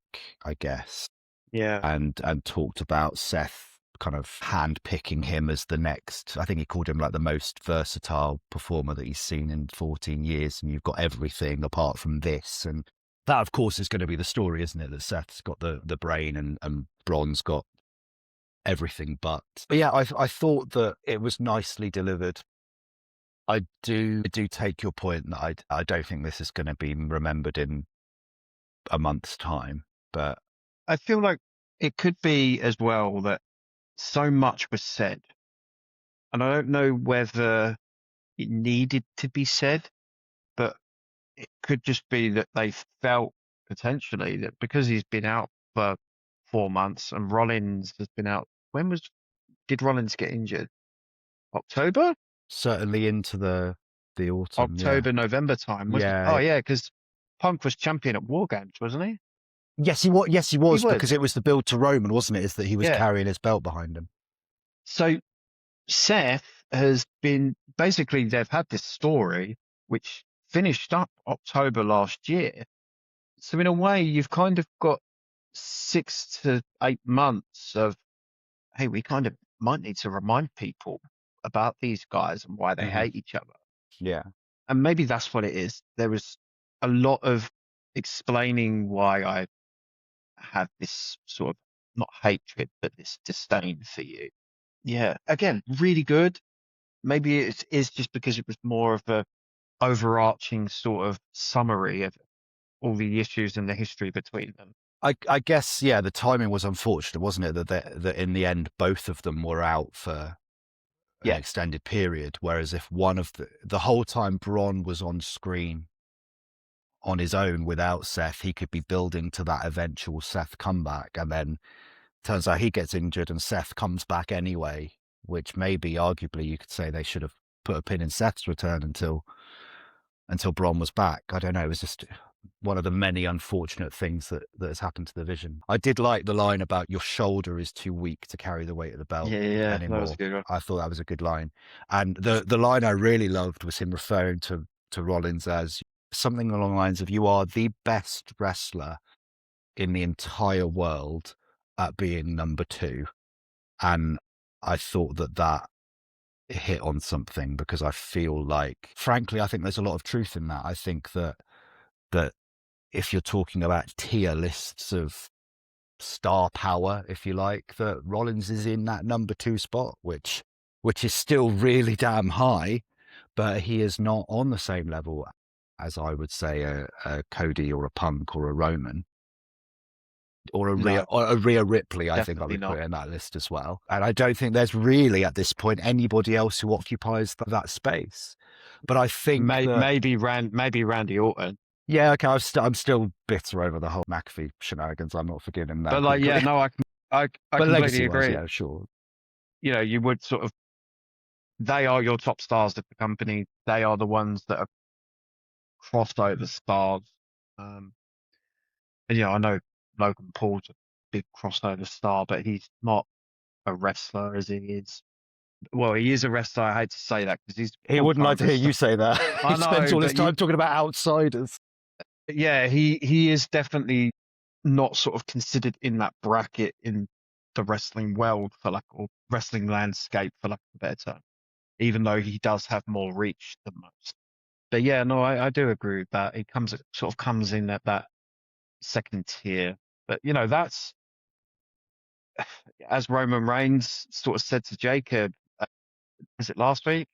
I guess, yeah, and talked about Seth kind of handpicking him as the next. I think he called him like the most versatile performer that he's seen in 14 years, and you've got everything apart from this. And that, of course, is going to be the story, isn't it? That Seth's got the brain and Bron's got everything. But yeah, I thought that it was nicely delivered. I do take your point that I don't think this is going to be remembered in a month's time. But I feel like it could be as well that so much was said, and I don't know whether it needed to be said, but it could just be that they felt potentially that because he's been out for 4 months and Rollins has been out. Did Rollins get injured? October? certainly into the autumn, yeah. November time, wasn't it? Oh Yeah. yeah, because Punk was champion at War Games, wasn't he? Yes, he was. Yes, he He was, was. because it was the build to Roman, wasn't it? Is that he was Yeah. carrying his belt behind him. So Seth has been, basically they've had this story which finished up October last year. So in a way, you've kind of got 6 to 8 months of, hey, we kind of might need to remind people about these guys and why they hate each other. Yeah. And maybe that's what it is. There was a lot of explaining why I have this sort of, not hatred, but this disdain for you. Yeah. Again, really good. Maybe it is just because it was more of a overarching sort of summary of all the issues and the history between them. I guess, yeah, the timing was unfortunate, wasn't it? That in the end, both of them were out for an Yeah. extended period. Whereas if one of the whole time Bron was on screen on his own without Seth, he could be building to that eventual Seth comeback. And then turns out he gets injured and Seth comes back anyway, which maybe arguably you could say they should have put a pin in Seth's return until Bron was back. I don't know. It was just one of the many unfortunate things that has happened to the division. I did like the line about your shoulder is too weak to carry the weight of the belt Yeah, anymore. that was a good one. I thought that was a good line. And the line I really loved was him referring to Rollins as something along the lines of, you are the best wrestler in the entire world at being number 2. And I thought that hit on something, because I feel like, frankly, I think there's a lot of truth in that. I think that if you're talking about tier lists of star power, if you like, that Rollins is in that number 2 spot, which is still really damn high, but he is not on the same level as, I would say, a Cody or a Punk or a Roman. Or a Rhea Ripley, I think I would put in that list as well. And I don't think there's really, at this point, anybody else who occupies that space. But I think maybe Randy Orton. Yeah, okay. I'm still bitter over the whole McAfee shenanigans. I'm not forgiving that. But like, yeah, no, I completely agree. Yeah, sure. You know, you would sort of. They are your top stars of the company. They are the ones that are crossover stars. And yeah, I know Logan Paul's a big crossover star, but he's not a wrestler as he is. Well, he is a wrestler. I hate to say that because he wouldn't like to hear you say that. He spends all his time talking about outsiders. Yeah, he is definitely not sort of considered in that bracket in the wrestling world, or wrestling landscape, for lack of a better term, even though he does have more reach than most. But yeah, no, I do agree with that. He comes in at that second tier. But you know, that's, as Roman Reigns sort of said to Jacob, was it last week?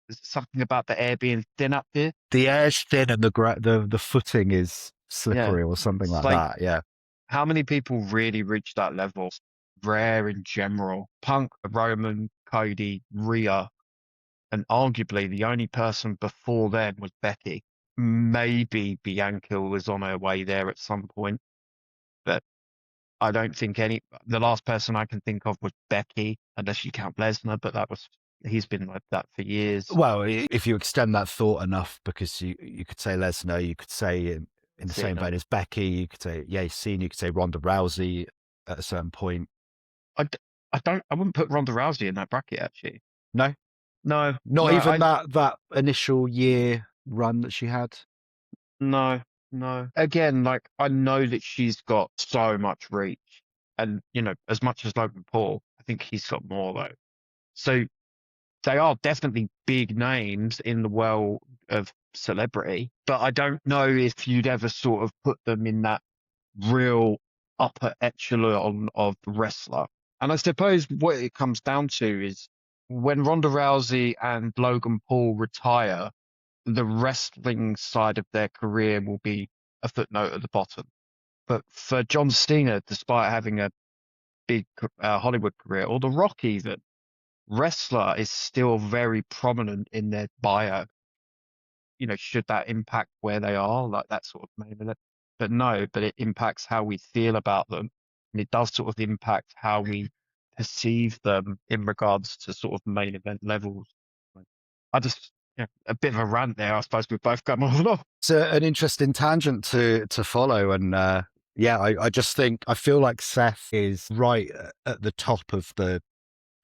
Is it something about the air being thin up here? The air's thin and the footing is slippery, or something like that. Yeah. How many people really reach that level? Rare in general. Punk, Roman, Cody, Rhea, and arguably the only person before them was Becky. Maybe Bianca was on her way there at some point, but I don't think the last person I can think of was Becky, unless you count Lesnar, but he's been like that for years. Well, if you extend that thought enough, because you could say Lesnar, you could say in the same vein as Becky, you could say Sane, you could say Ronda Rousey at a certain point. I wouldn't put Ronda Rousey in that bracket, actually. No, not even that initial year run that she had. No. Again, like, I know that she's got so much reach, and you know, as much as Logan Paul, I think he's got more though. So they are definitely big names in the world of celebrity, but I don't know if you'd ever sort of put them in that real upper echelon of wrestler. And I suppose what it comes down to is, when Ronda Rousey and Logan Paul retire, the wrestling side of their career will be a footnote at the bottom. But for John Cena, despite having a big Hollywood career, or The Rock even, wrestler is still very prominent in their bio. You know, should that impact where they are, like that sort of main event? But no, but it impacts how we feel about them. And it does sort of impact how we perceive them in regards to sort of main event levels. A bit of a rant there. I suppose we've both gone off. It's an interesting tangent to follow. And I just think, I feel like Seth is right at the top of the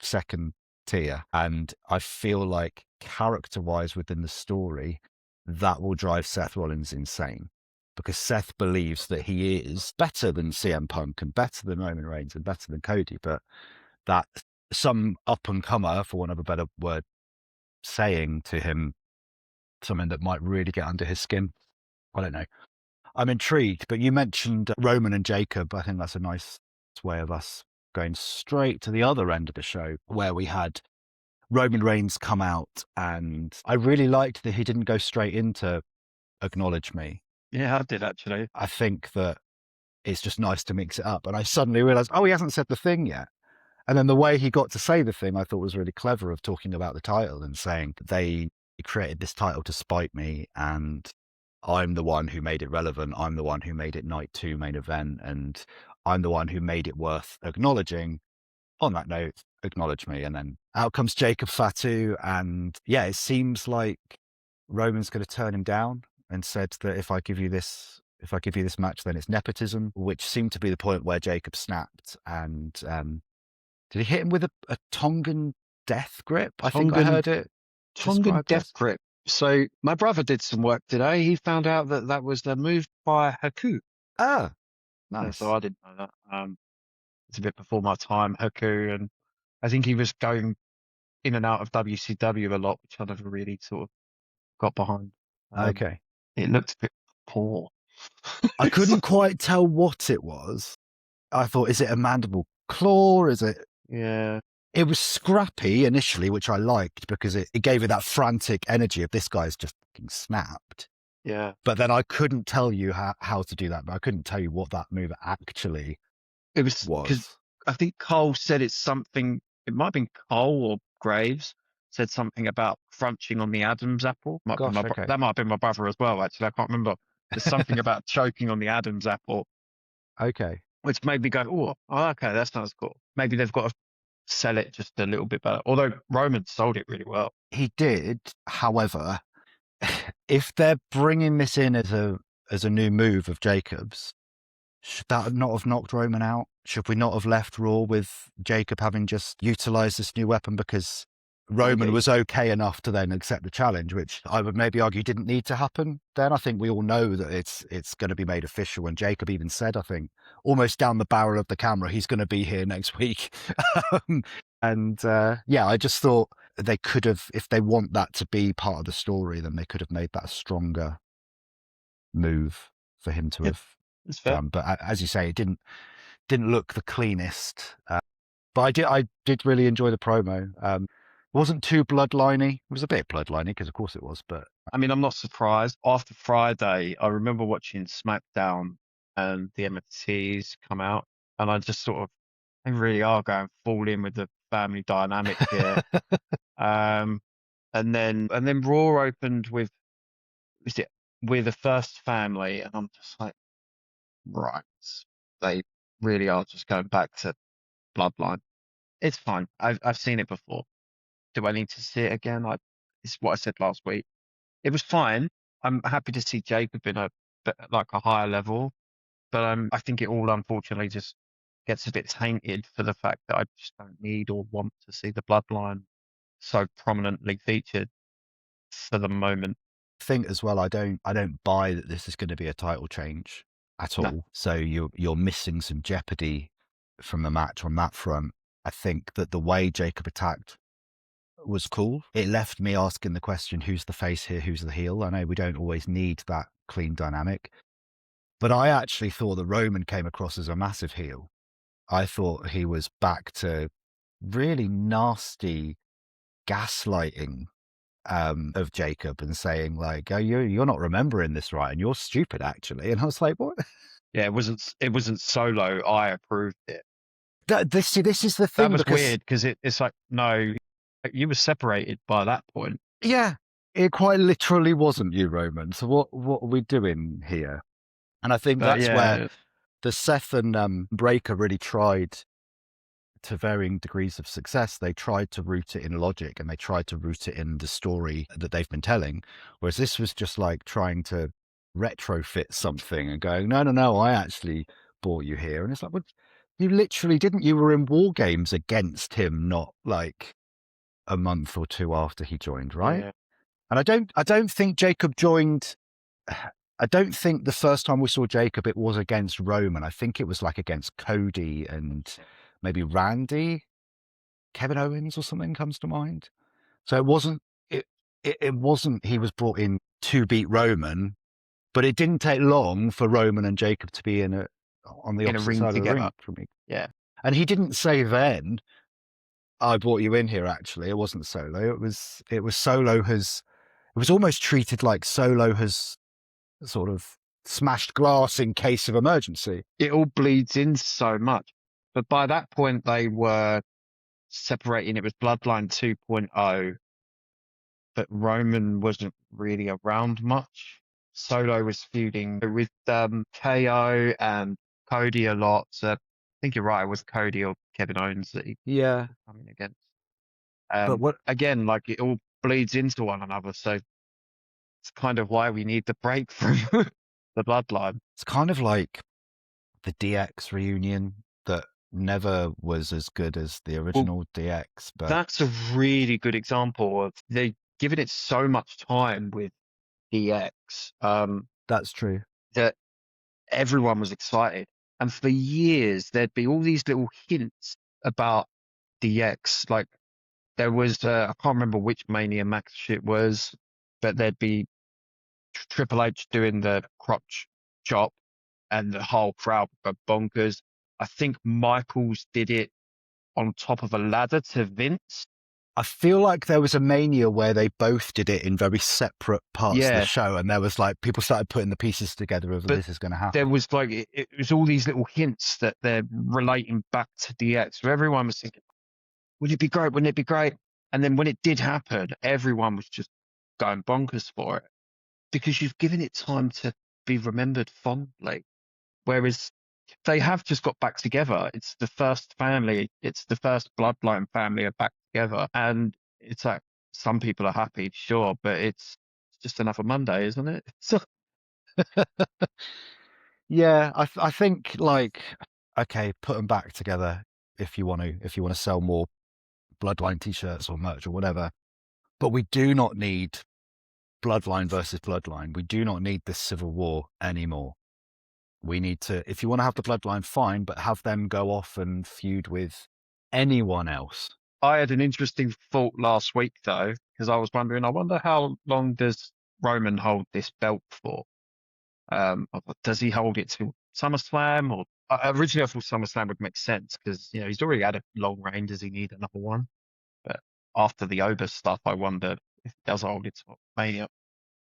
second tier. And I feel like, character-wise within the story, that will drive Seth Rollins insane. Because Seth believes that he is better than CM Punk and better than Roman Reigns and better than Cody, but that some up-and-comer, for want of a better word, saying to him something that might really get under his skin. I don't know. I'm intrigued, but you mentioned Roman and Jacob. I think that's a nice way of us going straight to the other end of the show, where we had Roman Reigns come out, and I really liked that he didn't go straight into acknowledge me. Yeah, I did actually. I think that it's just nice to mix it up. And I suddenly realized, he hasn't said the thing yet. And then the way he got to say the thing, I thought was really clever, of talking about the title and saying they created this title to spite me, and I'm the one who made it relevant. I'm the one who made it night 2 main event, and I'm the one who made it worth acknowledging. On that note, acknowledge me. And then out comes Jacob Fatu. And yeah, it seems like Roman's going to turn him down and said that if I give you this match, then it's nepotism, which seemed to be the point where Jacob snapped. And did he hit him with a Tongan death grip? I think I heard it Tongan described death as. grip. So my brother did some work today. He found out that was the move by Haku. Ah, Yeah, nice. so I didn't know that. It's a bit before my time, Haku, and I think he was going in and out of WCW a lot, which I never really sort of got behind. Okay. It looked a bit poor. I couldn't quite tell what it was. I thought, is it a mandible claw? Is it? Yeah. It was scrappy initially, which I liked because it gave it that frantic energy of this guy's just fucking snapped. Yeah. But then I couldn't tell you how to do that. But I couldn't tell you what that move actually It was because was. I think Cole said it's something. It might have been Cole or Graves said something about crunching on the Adam's apple. Gosh, okay. That might have been my brother as well. Actually, I can't remember. There's something about choking on the Adam's apple, Okay. which made me go, oh, okay, that sounds cool. Maybe they've got to sell it just a little bit better. Although Roman sold it really well. He did. However, if they're bringing this in as a new move of Jacob's, should that not have knocked Roman out? Should we not have left Raw with Jacob having just utilized this new weapon because Roman Maybe. was okay enough to then accept the challenge, which I would maybe argue didn't need to happen then. I think we all know that it's going to be made official. And Jacob even said, I think, almost down the barrel of the camera, he's going to be here next week. Yeah, I just thought they could have, if they want that to be part of the story, then they could have made that a stronger move for him to have It's fair. done. But as you say, it didn't look the cleanest. But I did really enjoy the promo. It wasn't too bloodliney. It was a bit bloodliney because of course it was, but I mean, I'm not surprised. After Friday, I remember watching SmackDown and the MFTs come out, and I just sort of, they really are going full in with the family dynamic here. And then Raw opened with, is it We're the First Family, and I'm just like, right, they really are just going back to Bloodline. It's fine. I've seen it before. Do I need to see it again? It's what I said last week. It was fine. I'm happy to see Jacob in a higher level, but I think it all unfortunately just gets a bit tainted for the fact that I just don't need or want to see the bloodline so prominently featured for the moment. I think as well, I don't buy that this is going to be a title change at all. No. So you're missing some jeopardy from the match on that front. I think that the way Jacob attacked was cool. It left me asking the question, who's the face here, who's the heel? I know we don't always need that clean dynamic, but I actually thought that Roman came across as a massive heel. I thought he was back to really nasty gaslighting of Jacob and saying like, oh, you're not remembering this right, and you're stupid actually. And I was like, what? Yeah, it wasn't Solo. I approved it. This is the thing. That was because, weird because it's like, no, you were separated by that point. Yeah, it quite literally wasn't you, Roman. So what are we doing here? And I think But that's yeah, where the Seth and Breaker really tried, to varying degrees of success. They tried to root it in logic and they tried to root it in the story that they've been telling. Whereas this was just like trying to retrofit something and going, no, I actually brought you here. And it's like, well, you literally didn't. You were in War Games against him, not like a month or two after he joined, right? yeah. And I don't think Jacob joined. I don't think the first time we saw Jacob it was against Roman. I think it was like against Cody and maybe Randy, Kevin Owens or something comes to mind. So it wasn't. It wasn't. He was brought in to beat Roman, but it didn't take long for Roman and Jacob to be on the In a opposite ring side of the together. ring from me. Yeah. And he didn't say then, I brought you in here. Actually, it wasn't Solo. It was Solo has. It was almost treated like Solo has sort of smashed glass in case of emergency. It all bleeds in so much. But by that point, they were separating. It was Bloodline 2.0, but Roman wasn't really around much. Solo was feuding with KO and Cody a lot. So I think you're right. It was Cody or Kevin Owens that he Yeah, was coming against. but what Again, like it all bleeds into one another. So it's kind of why we need the break from the bloodline. it's kind of like the DX reunion that never was as good as the Well, original DX, but that's a really good example of they giving it so much time with DX that's true. that everyone was excited. And for years, there'd be all these little hints about DX. Like there was, I can't remember which Mania Max shit was, but there'd be Triple H doing the crotch chop and the whole crowd would go bonkers. I think Michaels did it on top of a ladder to Vince. I feel like there was a Mania where they both did it in very separate parts of the Yeah. show, and there was like people started putting the pieces together of But this is going to happen. There was like, it was all these little hints that they're relating back to DX. So everyone was thinking, wouldn't it be great? Wouldn't it be great? And then when it did happen, everyone was just going bonkers for it because you've given it time to be remembered fondly. Whereas they have just got back together. It's the first family. It's the first bloodline family are back together. And it's like, some people are happy, sure, but it's just another Monday, isn't it? So, Yeah, I think like okay, put them back together if you want to sell more Bloodline t-shirts or merch or whatever. But we do not need Bloodline versus Bloodline. We do not need this civil war anymore. We need to, if you want to have the Bloodline, fine, but have them go off and feud with anyone else. I had an interesting thought last week though, because I was wondering, I wonder how long does Roman hold this belt for? Does he hold it to SummerSlam or originally I thought SummerSlam would make sense because he's already had a long reign. Does he need another one? But after the Ober stuff, I wonder if he does hold it to Mania.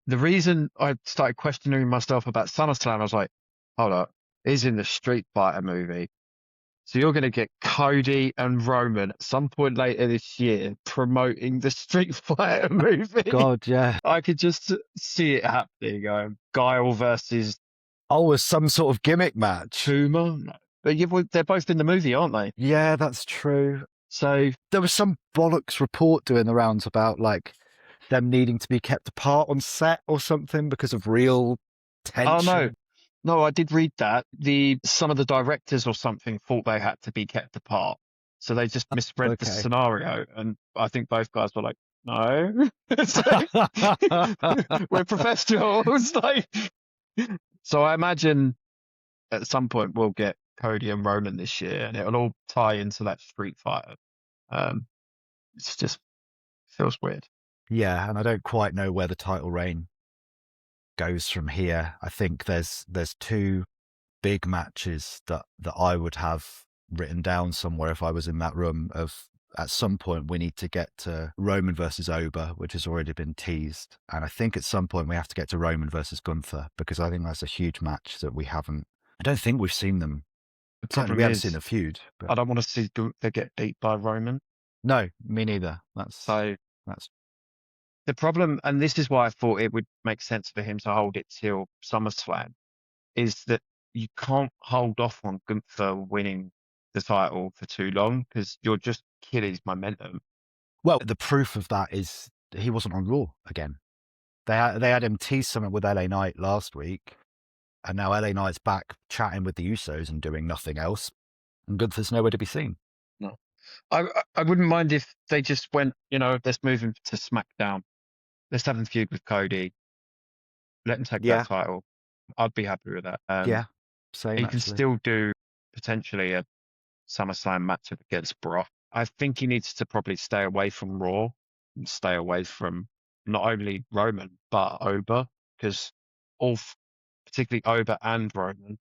The reason I started questioning myself about SummerSlam, I was like, hold up, he's in the Street Fighter movie. So you're going to get Cody and Roman at some point later this year promoting the Street Fighter movie. God, yeah. I could just see it happening. Guile versus Oh, as some sort of gimmick match. Puma. But they're both in the movie, aren't they? Yeah, that's true. So there was some bollocks report doing the rounds about like them needing to be kept apart on set or something because of real tension. Oh no, I did read that. Some of the directors or something thought they had to be kept apart, so they just misread the scenario. And I think both guys were like, "No, we're professionals." So I imagine at some point we'll get Cody and Roman this year, and it'll all tie into that Street Fighter. It's just feels weird. Yeah, and I don't quite know where the title reign goes from here. I think there's two big matches that I would have written down somewhere if I was in that room of at some point we need to get to Roman versus Ober, which has already been teased. And I think at some point we have to get to Roman versus Gunther because I think that's a huge match that we haven't. I don't think we've seen them. Certainly we haven't seen a feud. But I don't want to see Gunther get beat by Roman. No, me neither. That's the problem, and this is why I thought it would make sense for him to hold it till SummerSlam, is that you can't hold off on Gunther winning the title for too long because you're just killing his momentum. Well, the proof of that is he wasn't on Raw again. They had him tease something with LA Knight last week, and now LA Knight's back chatting with the Usos and doing nothing else, and Gunther's nowhere to be seen. No, I wouldn't mind if they just went, let's move him to SmackDown. Let's have him feud with Cody. Let him take that title. I'd be happy with that. Yeah, same. He can still do potentially a SummerSlam match against Brock. I think he needs to probably stay away from Raw and stay away from not only Roman but Ober, because particularly Ober and Roman,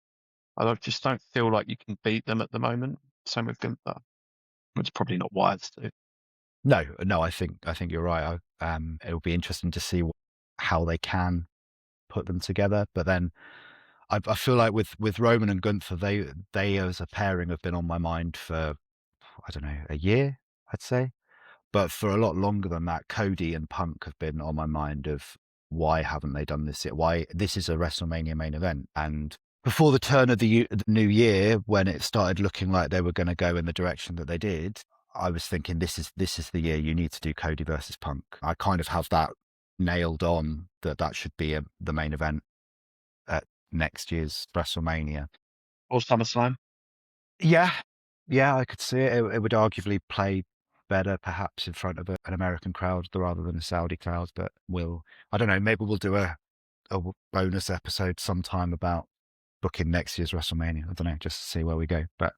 I just don't feel like you can beat them at the moment. Same with Gunther. It's probably not wise to. No, I think you're right. It'll be interesting to see how they can put them together. But then I feel like with Roman and Gunther, they as a pairing have been on my mind for, I don't know, a year, I'd say. But for a lot longer than that, Cody and Punk have been on my mind of why haven't they done this yet? Why this is a WrestleMania main event and before the turn of the new year, when it started looking like they were going to go in the direction that they did, I was thinking this is the year you need to do Cody versus Punk. I kind of have that nailed on that should be the main event at next year's WrestleMania. Or SummerSlam. Yeah, yeah, I could see it. It would arguably play better, perhaps, in front of an American crowd rather than a Saudi crowd. But I don't know, maybe we'll do a bonus episode sometime about booking next year's WrestleMania. I don't know, just to see where we go. But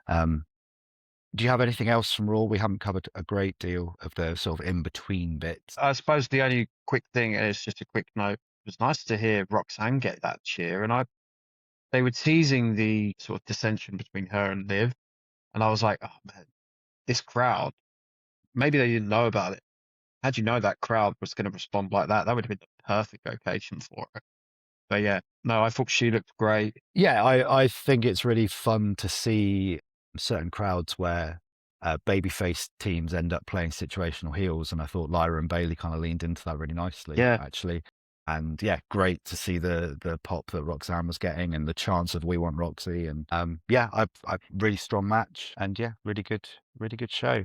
do you have anything else from Raw? We haven't covered a great deal of the sort of in between bits. I suppose the only quick thing is just a quick note. It was nice to hear Roxanne get that cheer, and they were teasing the sort of dissension between her and Liv, and I was like, oh man, this crowd, maybe they didn't know about it. How'd you know that crowd was going to respond like that? That would have been the perfect occasion for it. But yeah, no, I thought she looked great. Yeah, I think it's really fun to see certain crowds where babyface teams end up playing situational heels, and I thought Lyra and Bailey kind of leaned into that really nicely, actually. And yeah, great to see the pop that Roxanne was getting and the chance of We Want Roxy, and yeah, I really strong match, and yeah, really good show.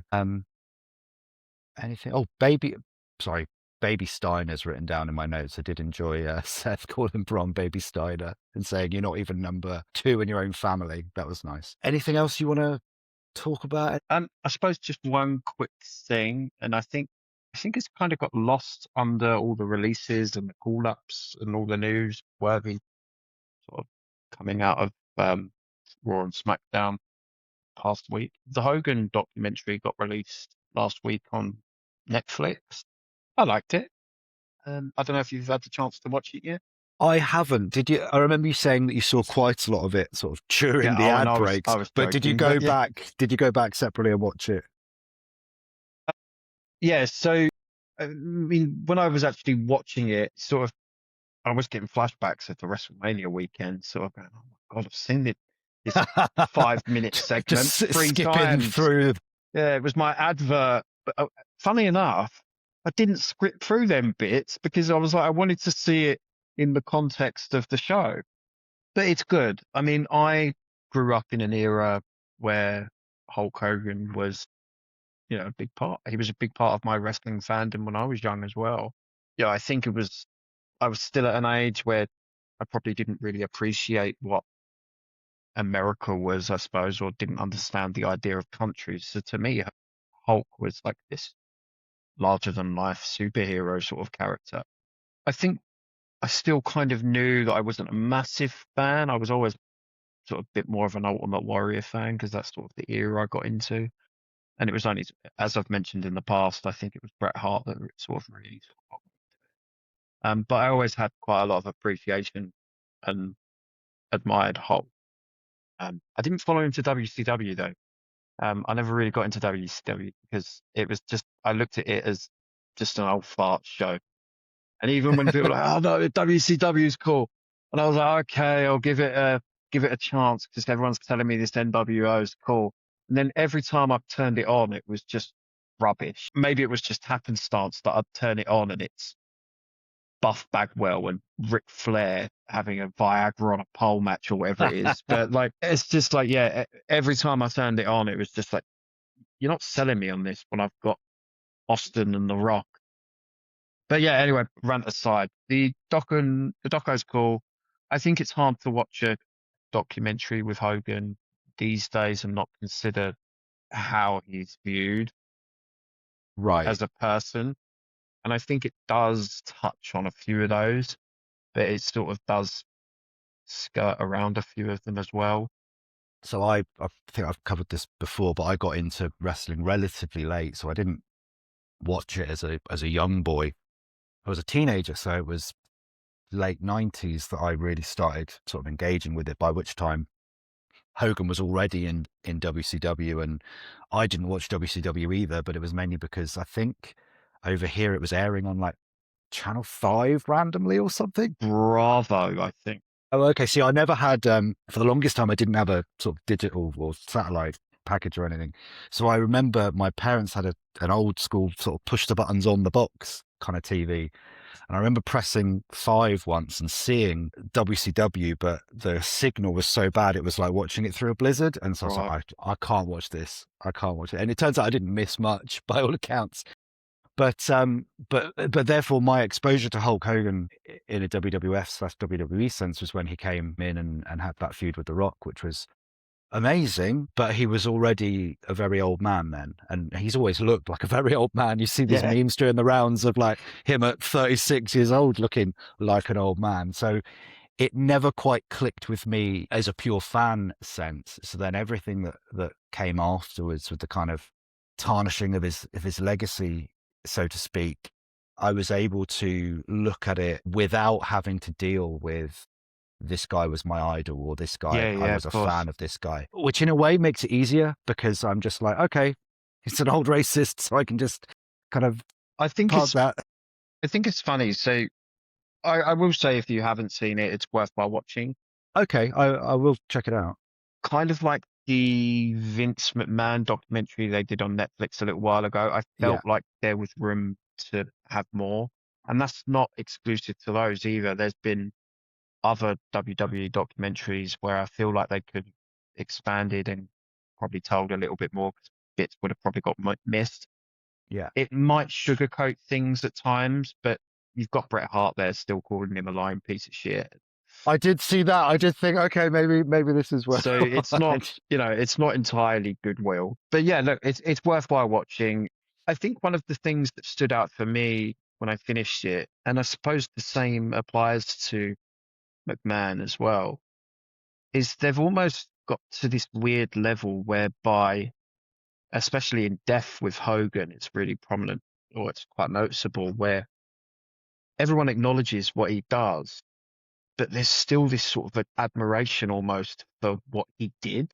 Anything? Oh, Baby Steiner's written down in my notes. I did enjoy Seth calling Bron Baby Steiner and saying you're not even number 2 in your own family. That was nice. Anything else you want to talk about? I suppose just one quick thing, and I think it's kind of got lost under all the releases and the call-ups and all the news worthy sort of coming out of Raw and SmackDown past week. The Hogan documentary got released last week on Netflix. I liked it. I don't know if you've had the chance to watch it yet. I haven't. Did you? I remember you saying that you saw quite a lot of it sort of during the ad breaks. But did you go back? Did you go back separately and watch it? Yeah. So, I mean, when I was actually watching it, sort of, I was getting flashbacks of the WrestleMania weekend. Sort of going, oh my God, I've seen it. This 5-minute segment Just 3 skipping times through. Yeah, it was my advert. But funny enough, I didn't script through them bits because I was like, I wanted to see it in the context of the show. But it's good. I mean, I grew up in an era where Hulk Hogan was, a big part. He was a big part of my wrestling fandom when I was young as well. Yeah, I think I was still at an age where I probably didn't really appreciate what America was, I suppose, or didn't understand the idea of countries. So to me, Hulk was like this larger than life superhero sort of character. I think I still kind of knew that I wasn't a massive fan. I was always sort of a bit more of an Ultimate Warrior fan because that's sort of the era I got into. And it was only, as I've mentioned in the past, I think it was Bret Hart that sort of really got me. But I always had quite a lot of appreciation and admired Hulk. I didn't follow him to WCW though. I never really got into WCW because it was just, I looked at it as just an old fart show. And even when people were like, oh no, WCW is cool. And I was like, okay, I'll give it a chance because everyone's telling me this NWO is cool. And then every time I turned it on, it was just rubbish. Maybe it was just happenstance that I'd turn it on and it's Buff Bagwell and Ric Flair having a Viagra on a pole match or whatever it is. But like, it's just like, yeah, every time I turned it on, it was just like, you're not selling me on this when I've got Austin and The Rock. But yeah, anyway, rant aside, the doco's cool. I think it's hard to watch a documentary with Hogan these days and not consider how he's viewed as a person. And I think it does touch on a few of those, but it sort of does skirt around a few of them as well. So I think I've covered this before, but I got into wrestling relatively late, so I didn't watch it as a young boy. I was a teenager, so it was late 90s that I really started sort of engaging with it, by which time Hogan was already in WCW, and I didn't watch WCW either, but it was mainly because I think over here it was airing on like Channel 5 randomly or something. Bravo, I think. Oh, okay. See, I never had, for the longest time, I didn't have a sort of digital or satellite package or anything. So I remember my parents had an old school sort of push the buttons on the box kind of TV. And I remember pressing 5 once and seeing WCW, but the signal was so bad, it was like watching it through a blizzard. And so I was Right. like, I can't watch this. I can't watch it. And it turns out I didn't miss much by all accounts. But therefore my exposure to Hulk Hogan in a WWF/WWE sense was when he came in and had that feud with The Rock, which was amazing, but he was already a very old man then, and he's always looked like a very old man. You see these Yeah. memes doing the rounds of like him at 36 years old looking like an old man. So it never quite clicked with me as a pure fan sense. So then everything that came afterwards with the kind of tarnishing of his legacy, so to speak, I was able to look at it without having to deal with this guy was my idol, or this guy, I Yeah, was of a course. fan of this guy, which in a way makes it easier because I'm just like, okay, it's an old racist, so I can just kind of I think park it's that. I think it's funny. So I will say, if you haven't seen it, it's worthwhile watching. Okay, I will check it out. Kind of like the Vince McMahon documentary they did on Netflix a little while ago. I Yeah, felt like there was room to have more, and that's not exclusive to those either. There's been other WWE documentaries where I feel like they could have expanded and probably told a little bit more, because bits would have probably got missed. yeah. It might sugarcoat things at times, but you've got Bret Hart there still calling him a lying piece of shit. I did see that. I did think, okay, maybe this is worth. So it's not, it's not entirely goodwill. But yeah, look, it's worthwhile watching. I think one of the things that stood out for me when I finished it, and I suppose the same applies to McMahon as well, is they've almost got to this weird level whereby, especially in Death with Hogan, it's really prominent, or it's quite noticeable, where everyone acknowledges what he does, but there's still this sort of admiration almost for what he did.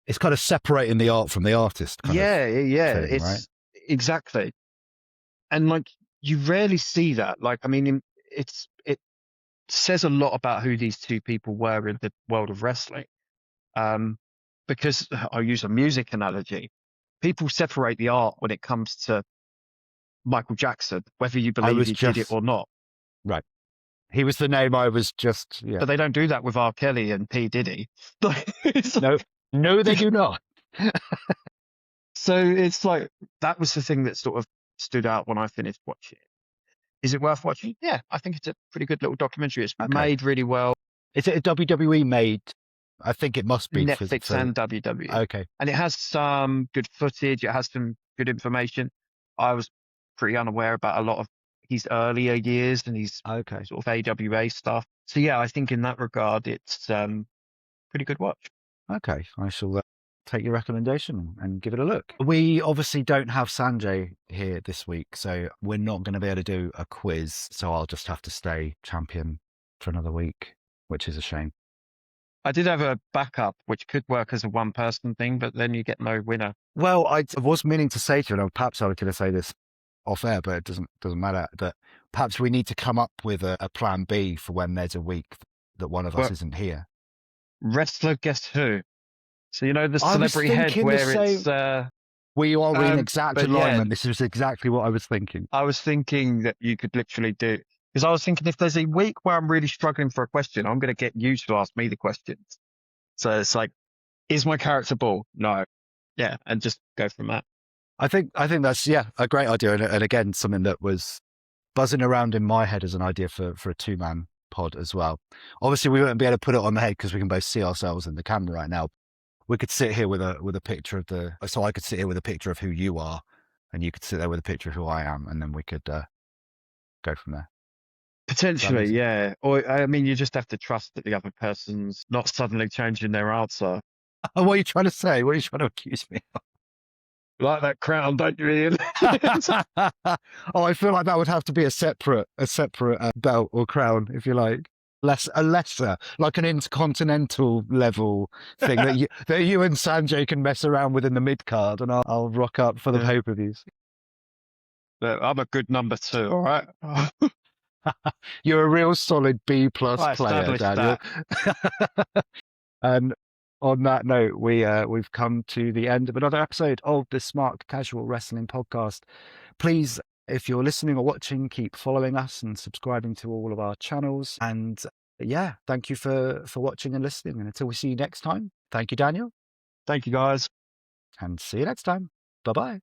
It's kind of separating the art from the artist, kind of Yeah, thing, right? it's exactly. And like, you rarely see that. Like, I mean, it says a lot about who these two people were in the world of wrestling. Because I'll use a music analogy. People separate the art when it comes to Michael Jackson, whether you I believe was he did it just or not. right. He was the name I was just, yeah. But they don't do that with R. Kelly and P. Diddy. It's No, no, they do not. So it's like, that was the thing that sort of stood out when I finished watching it. Is it worth watching? Yeah, I think it's a pretty good little documentary. It's Okay. made really well. Is it a WWE made? I think it must be Netflix and WWE. Okay. And it has some good footage. It has some good information. I was pretty unaware about a lot of his earlier years and his Okay. sort of AWA stuff. So yeah, I think in that regard, it's pretty good watch. Okay. I shall take your recommendation and give it a look. We obviously don't have Sanjay here this week, so we're not going to be able to do a quiz. So I'll just have to stay champion for another week, which is a shame. I did have a backup, which could work as a one-person thing, but then you get no winner. Well, I was meaning to say to you, and perhaps I was going to say this off air, but it doesn't matter, that perhaps we need to come up with a plan B for when there's a week that one of us isn't here. Wrestler, guess who? So you know the I was celebrity head thinking the where same- it's We are in exact but yeah. alignment. This is exactly what I was thinking. I was thinking that you could literally do, because I was thinking, if there's a week where I'm really struggling for a question, I'm going to get you to ask me the questions. So it's like, is my character bald? No. Yeah, and just go from that. I think that's a great idea, and again something that was buzzing around in my head as an idea for a 2-man pod as well. Obviously, we won't be able to put it on the head because we can both see ourselves in the camera right now. We could sit here with a picture of so I could sit here with a picture of who you are, and you could sit there with a picture of who I am, and then we could go from there. Potentially, yeah. Or I mean, you just have to trust that the other person's not suddenly changing their answer. What are you trying to say? What are you trying to accuse me of? Like that crown, don't you, Ian? Oh, I feel like that would have to be a separate belt or crown, if you like. A lesser, like an intercontinental level thing that you and Sanjay can mess around with in the mid card, and I'll rock up for the pay-per-views. I'm a good number 2, all right? You're a real solid B+ I player, established Daniel. And on that note, we've come to the end of another episode of the Smark-Casual Wrestling Podcast. Please, If you're listening or watching, keep following us and subscribing to all of our channels. And yeah, thank you for watching and listening. And until we see you next time, thank you, Daniel. Thank you, guys. And see you next time. Bye-bye.